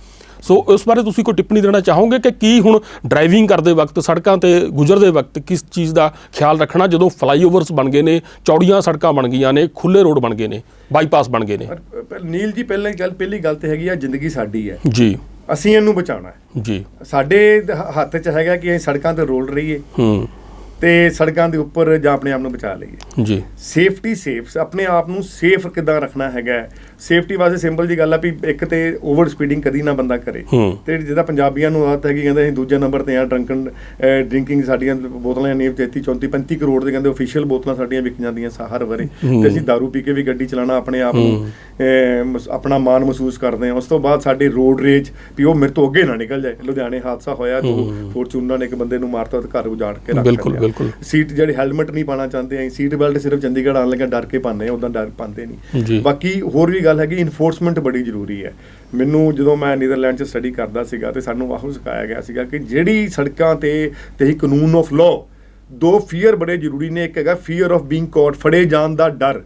B: ਸੋ ਉਸ ਬਾਰੇ ਤੁਸੀਂ ਕੋਈ ਟਿੱਪਣੀ ਦੇਣਾ ਚਾਹੋਗੇ ਕਿ ਕੀ ਹੁਣ ਡਰਾਈਵਿੰਗ ਕਰਦੇ ਵਕਤ, ਸੜਕਾਂ ਤੇ ਗੁਜ਼ਰਦੇ ਵਕਤ ਕਿਸ ਚੀਜ਼ ਦਾ ਖਿਆਲ ਰੱਖਣਾ, ਜਦੋਂ ਫਲਾਈਓਵਰਸ ਬਣ ਗਏ ਨੇ, ਚੌੜੀਆਂ ਸੜਕਾਂ ਬਣ ਗਈਆਂ ਨੇ, ਖੁੱਲੇ ਰੋਡ ਬਣ ਗਏ ਨੇ, ਬਾਈਪਾਸ ਬਣ ਗਏ ਨੇ?
A: ਨੀਲ ਜੀ, ਪਹਿਲੀ ਗੱਲ ਤੇ ਹੈਗੀ ਆ, ਜ਼ਿੰਦਗੀ ਸਾਡੀ ਹੈ ਜੀ, ਅਸੀਂ ਇਹਨੂੰ ਬਚਾਉਣਾ ਹੈ ਜੀ। ਸਾਡੇ ਹੱਥ 'ਚ ਹੈਗਾ ਕਿ ਅਸੀਂ ਸੜਕਾਂ ਤੇ ਰੋਲ ਰਹੀਏ ਤੇ ਸੜਕਾਂ ਦੇ ਉੱਪਰ ਜਾਂ ਆਪਣੇ ਆਪ ਨੂੰ ਬਚਾ ਲਈਏ ਜੀ। ਸੇਫ ਆਪਣੇ ਆਪ ਨੂੰ ਸੇਫ ਕਿੱਦਾਂ ਰੱਖਣਾ ਹੈਗਾ? ਸੇਫਟੀ ਵਾਸਤੇ ਸਿੰਪਲ ਜੀ ਗੱਲ ਆ ਵੀ ਇੱਕ ਤੇ ਓਵਰ ਸਪੀਡਿੰਗ ਕਦੀ ਨਾ ਬੰਦਾ ਕਰੇ। ਤੇ ਜਿੱਦਾਂ ਪੰਜਾਬੀਆਂ ਨੂੰ ਆਦਤ ਹੈਗੀ, ਕਹਿੰਦੇ ਅਸੀਂ ਦੂਜੇ ਨੰਬਰ ਤੇ ਆ ਡਰਿੰਕਿੰਗ, ਸਾਡੀਆਂ ਬੋਤਲਾਂ ਨੇ 33 34 35 ਕਰੋੜ ਦੇ ਕਹਿੰਦੇ ਆਫੀਸ਼ੀਅਲ ਬੋਤਲਾਂ ਸਾਡੀਆਂ ਵਿਕ ਜਾਂਦੀਆਂ ਹਰ ਵਾਰੀ, ਤੇ ਅਸੀਂ ਦਾਰੂ ਪੀ ਕੇ ਵੀ ਗੱਡੀ ਚਲਾਉਣਾ, ਆਪਣੇ ਆਪ ਨੂੰ ਆਪਣਾ ਮਾਣ ਮਹਿਸੂਸ ਕਰਦੇ ਹਾਂ। ਉਸ ਤੋਂ ਬਾਅਦ ਸਾਡੇ ਰੋਡ ਰੇਜ ਵੀ ਉਹ ਮੇਰੇ ਤੋਂ ਅੱਗੇ ਨਾ ਨਿਕਲ ਜਾਏ। ਲੁਧਿਆਣੇ ਹਾਦਸਾ ਹੋਇਆ, 2 ਫੋਰਚੂਨਰਾਂ ਨੇ ਇੱਕ ਬੰਦੇ ਨੂੰ ਮਾਰਤਾ ਤੇ ਘਰ ਉਜਾੜ ਕੇ ਰੱਖ ਦਿੱਤਾ। ਸੀਟ ਜਿਹੜੇ ਹੈਲਮਟ ਨਹੀਂ ਪਾਉਣਾ ਚਾਹੁੰਦੇ, ਅਸੀਂ ਸੀਟ ਬੈਲਟ ਸਿਰਫ ਚੰਡੀਗੜ੍ਹ ਆਉਣ ਲੱਗਾ ਡਰ ਕੇ ਪਾਉਂਦੇ, ਉੱਦਾਂ ਡਰ ਪਾਉਂਦੇ ਨਹੀਂ। ਬਾਕੀ ਹੋਰ ਵੀ ਗੱਲ ਹੈਗੀ ਇਨਫੋਰਸਮੈਂਟ ਬੜੀ ਜ਼ਰੂਰੀ ਹੈ। ਮੈਨੂੰ ਜਦੋਂ ਮੈਂ ਨੀਦਰਲੈਂਡ 'ਚ ਸਟੱਡੀ ਕਰਦਾ ਸੀਗਾ ਤੇ ਸਾਨੂੰ ਆਹੋ ਸਿਖਾਇਆ ਗਿਆ ਸੀਗਾ ਕਿ ਜਿਹੜੀ ਸੜਕਾਂ ਤੇ ਕਾਨੂੰਨ ਆਫ ਲਾਅ, ਦੋ ਫੀਅਰ ਬੜੇ ਜ਼ਰੂਰੀ ਨੇ। ਇੱਕ ਹੈਗਾ ਫੀਅਰ ਆਫ ਬੀਇੰਗ ਕੌਟ, ਫੜੇ ਜਾਣ ਦਾ ਡਰ,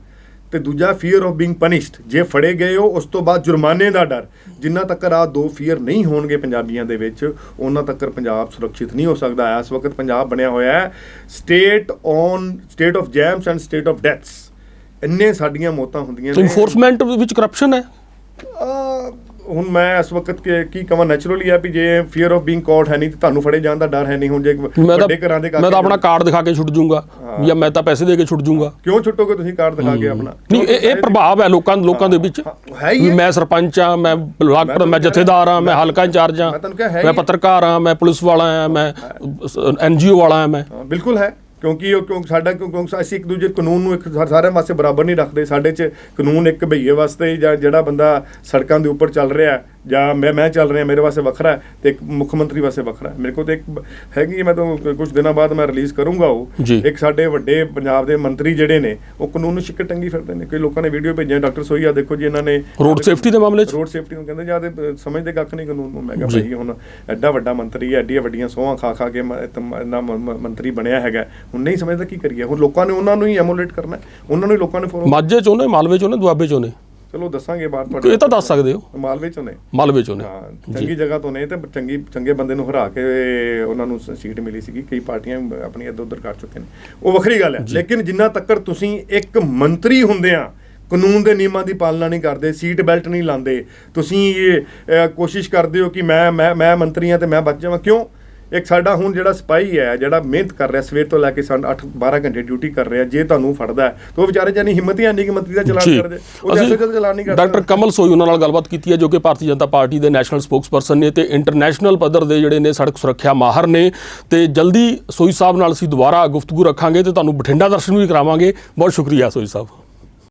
A: ਤੇ ਦੂਜਾ ਫੀਅਰ ਆਫ ਬੀਇੰਗ ਪਨਿਸ਼ਡ, ਜੇ ਫੜੇ ਗਏ ਹੋ ਉਸ ਤੋਂ ਬਾਅਦ ਜੁਰਮਾਨੇ ਦਾ ਡਰ। ਜਿੰਨਾ ਤੱਕ ਆ ਦੋ ਫੀਅਰ ਨਹੀਂ ਹੋਣਗੇ ਪੰਜਾਬੀਆਂ ਦੇ ਵਿੱਚ, ਉਹਨਾਂ ਤੱਕ ਪੰਜਾਬ ਸੁਰੱਖਿਅਤ ਨਹੀਂ ਹੋ ਸਕਦਾ। ਇਸ ਵਕਤ ਪੰਜਾਬ ਬਣਿਆ ਹੋਇਆ ਹੈ state of Gems and state of deaths. ਇੰਨੇ ਸਾਡੀਆਂ ਮੌਤਾਂ ਹੁੰਦੀਆਂ ਨੇ।
B: ਇਨਫੋਰਸਮੈਂਟ ਵਿੱਚ ਕਰਪਸ਼ਨ ਹੈ।
A: ਹੁਣ ਮੈਂ ਇਸ ਵਕਤ ਕੀ ਕਹਾਂ, ਨੈਚੁਰਲੀ ਆ ਵੀ ਜੇ ਫੀਅਰ ਆਫ ਬੀਇੰਗ ਕੌਟ ਹੈ ਨਹੀਂ ਤੇ ਤੁਹਾਨੂੰ ਫੜੇ ਜਾਣ ਦਾ ਡਰ ਹੈ ਨਹੀਂ। ਹੁਣ ਜੇ ਵੱਡੇ ਘਰਾਂ ਦੇ
B: ਮੈਂ ਤਾਂ ਆਪਣਾ ਕਾਰਡ ਦਿਖਾ ਕੇ ਛੁੱਟ ਜੂੰਗਾ ਜਾਂ ਮੈਂ ਤਾਂ ਪੈਸੇ ਦੇ ਕੇ ਛੁੱਟ ਜੂੰਗਾ।
A: ਕਿਉਂ ਛੁੱਟੋਗੇ ਤੁਸੀਂ ਕਾਰਡ ਦਿਖਾ ਕੇ ਆਪਣਾ?
B: ਨਹੀਂ, ਇਹ ਪ੍ਰਭਾਵ ਹੈ ਲੋਕਾਂ ਦੇ ਵਿੱਚ। ਮੈਂ ਸਰਪੰਚ ਹਾਂ, ਮੈਂ ਬਲਾਕ, ਮੈਂ ਜਥੇਦਾਰ ਹਾਂ, ਮੈਂ ਹਲਕਾ ਇੰਚਾਰਜ ਹਾਂ, ਮੈਂ ਪੱਤਰਕਾਰ ਹਾਂ, ਮੈਂ ਪੁਲਿਸ ਵਾਲਾ ਹਾਂ, ਮੈਂ NGO ਵਾਲਾ ਹਾਂ। ਮੈਂ
A: ਬਿਲਕੁਲ ਹੈ, ਕਿਉਂਕਿ ਅਸੀਂ ਇੱਕ ਦੂਜੇ ਕਾਨੂੰਨ ਨੂੰ ਇੱਕ ਸਾਰਿਆਂ ਵਾਸਤੇ ਬਰਾਬਰ ਨਹੀਂ ਰੱਖਦੇ। ਸਾਡੇ 'ਚ ਕਾਨੂੰਨ ਇੱਕ ਭਈਏ ਵਾਸਤੇ ਜਾਂ ਜਿਹੜਾ ਬੰਦਾ ਸੜਕਾਂ ਦੇ ਉੱਪਰ ਚੱਲ ਰਿਹਾ ਜਾਂ ਮੈਂ ਚੱਲ ਰਿਹਾ ਮੇਰੇ ਵਾਸਤੇ ਵੱਖਰਾ ਹੈ, ਤੇ ਇੱਕ ਮੁੱਖ ਮੰਤਰੀ ਵਾਸਤੇ ਵੱਖਰਾ ਹੈ। ਮੇਰੇ ਕੋਲ ਤਾਂ ਇੱਕ ਹੈਗੀ, ਮੈਂ ਤਾਂ ਕੁਝ ਦਿਨਾਂ ਬਾਅਦ ਮੈਂ ਰਿਲੀਜ਼ ਕਰੂੰਗਾ ਉਹ। ਇੱਕ ਸਾਡੇ ਵੱਡੇ ਪੰਜਾਬ ਦੇ ਮੰਤਰੀ ਜਿਹੜੇ ਨੇ ਉਹ ਕਾਨੂੰਨ ਨੂੰ ਛਿੱਕੇ ਟੰਗੀ ਫਿਰਦੇ ਨੇ। ਕਈ ਲੋਕਾਂ ਨੇ ਵੀਡੀਓ ਭੇਜੀਆਂ, ਡਾਕਟਰ ਸੋਹੀਆ ਦੇਖੋ ਜੀ, ਇਹਨਾਂ ਨੇ
B: ਰੋਡ ਸੇਫਟੀ ਦੇ ਮਾਮਲੇ 'ਚ,
A: ਰੋਡ ਸੇਫਟੀ ਨੂੰ ਕਹਿੰਦੇ ਜਾਂ ਸਮਝਦੇ ਕੱਖ ਨਹੀਂ ਕਾਨੂੰਨ ਨੂੰ। ਮੈਂ ਕਿਹਾ ਭਾਈ ਹੁਣ ਐਡਾ ਵੱਡਾ ਮੰਤਰੀ ਹੈ, ਐਡੀਆਂ ਵੱਡੀਆਂ ਸਹੁੰਆਂ ਖਾ ਕੇ ਇੰਨਾ ਮੰਤਰੀ ਬਣਿਆ ਹੈਗਾ, ਹੁਣ ਨਹੀਂ ਸਮਝਦਾ ਕੀ ਕਰੀਏ। ਹੁਣ ਲੋਕਾਂ ਨੇ ਉਹਨਾਂ ਨੂੰ ਹੀ ਐਮੂਲੇਟ ਕਰਨਾ, ਉਹਨਾਂ ਨੂੰ ਹੀ ਲੋਕਾਂ ਨੇ ਫੋਲੋ।
B: ਮਾਝੇ 'ਚੋਂ ਨੇ, ਮਾਲਵੇ 'ਚੋਂ ਨੇ, ਦੁਆਬੇ 'ਚੋਂ ਨੇ?
A: ਚਲੋ ਦੱਸਾਂਗੇ ਬਾਅਦ ਤੁਹਾਡੇ।
B: ਇਹ ਤਾਂ ਦੱਸ ਸਕਦੇ ਹੋ।
A: ਮਾਲਵੇ 'ਚੋਂ ਨੇ।
B: ਮਾਲਵੇ 'ਚੋਂ ਨੇ,
A: ਹਾਂ, ਚੰਗੀ ਜਗ੍ਹਾ ਤੋਂ ਨੇ ਤੇ ਚੰਗੇ ਬੰਦੇ ਨੂੰ ਹਰਾ ਕੇ ਉਹਨਾਂ ਨੂੰ ਸੀਟ ਮਿਲੀ ਸੀਗੀ। ਕਈ ਪਾਰਟੀਆਂ ਆਪਣੀ ਇੱਧਰ ਉੱਧਰ ਕਰ ਚੁੱਕੇ ਨੇ, ਉਹ ਵੱਖਰੀ ਗੱਲ ਹੈ। ਲੇਕਿਨ ਜਿੰਨਾ ਤੱਕ ਤੁਸੀਂ ਇੱਕ ਮੰਤਰੀ ਹੁੰਦੇ ਆ, ਕਾਨੂੰਨ ਦੇ ਨਿਯਮਾਂ ਦੀ ਪਾਲਣਾ ਨਹੀਂ ਕਰਦੇ, ਸੀਟ ਬੈਲਟ ਨਹੀਂ ਲਾਉਂਦੇ, ਤੁਸੀਂ ਕੋਸ਼ਿਸ਼ ਕਰਦੇ ਹੋ ਕਿ ਮੈਂ ਮੰਤਰੀ ਹਾਂ ਤੇ ਮੈਂ ਬਚ ਜਾਵਾਂ। ਕਿਉਂ? ਇੱਕ ਸਾਡਾ ਹੁਣ ਜਿਹੜਾ ਸਿਪਾਹੀ ਹੈ, ਜਿਹੜਾ ਮਿਹਨਤ ਕਰ ਰਿਹਾ ਸਵੇਰ ਤੋਂ ਲੈ ਕੇ 8-12 ਘੰਟੇ ਡਿਊਟੀ ਕਰ ਰਿਹਾ, ਜੇ ਤੁਹਾਨੂੰ ਫੜਦਾ ਤਾਂ ਉਹ ਵਿਚਾਰੇ ਜਾਨੀ ਹਿੰਮਤ ਹੀ ਨਹੀਂ ਕਿ ਮੰਤਰੀ ਦਾ ਚਲਾਨ ਕਰਦੇ। ਉਹ ਜੈਸੇ ਜਦੋਂ ਚਲਾਨ ਨਹੀਂ ਕਰਦਾ।
B: ਡਾਕਟਰ ਕਮਲ ਸੋਈ ਉਹਨਾਂ ਨਾਲ ਗੱਲਬਾਤ ਕੀਤੀ ਹੈ, ਜੋ ਕਿ ਭਾਰਤੀ ਜਨਤਾ ਪਾਰਟੀ ਦੇ ਨੈਸ਼ਨਲ ਸਪੋਕਸਪਰਸਨ ਨੇ ਤੇ ਇੰਟਰਨੈਸ਼ਨਲ ਪੱਧਰ ਦੇ ਜਿਹੜੇ ਨੇ ਸੜਕ ਸੁਰੱਖਿਆ ਮਾਹਰ ਨੇ। ਤੇ ਜਲਦੀ ਸੋਈ ਸਾਹਿਬ ਨਾਲ ਅਸੀਂ ਦੁਬਾਰਾ ਗੁਫ਼ਤਗੂ ਰੱਖਾਂਗੇ ਤੇ ਤੁਹਾਨੂੰ ਬਠਿੰਡਾ ਦਰਸ਼ਨ ਵੀ ਕਰਾਵਾਂਗੇ। ਬਹੁਤ ਸ਼ੁਕਰੀਆ ਸੋਈ ਸਾਹਿਬ।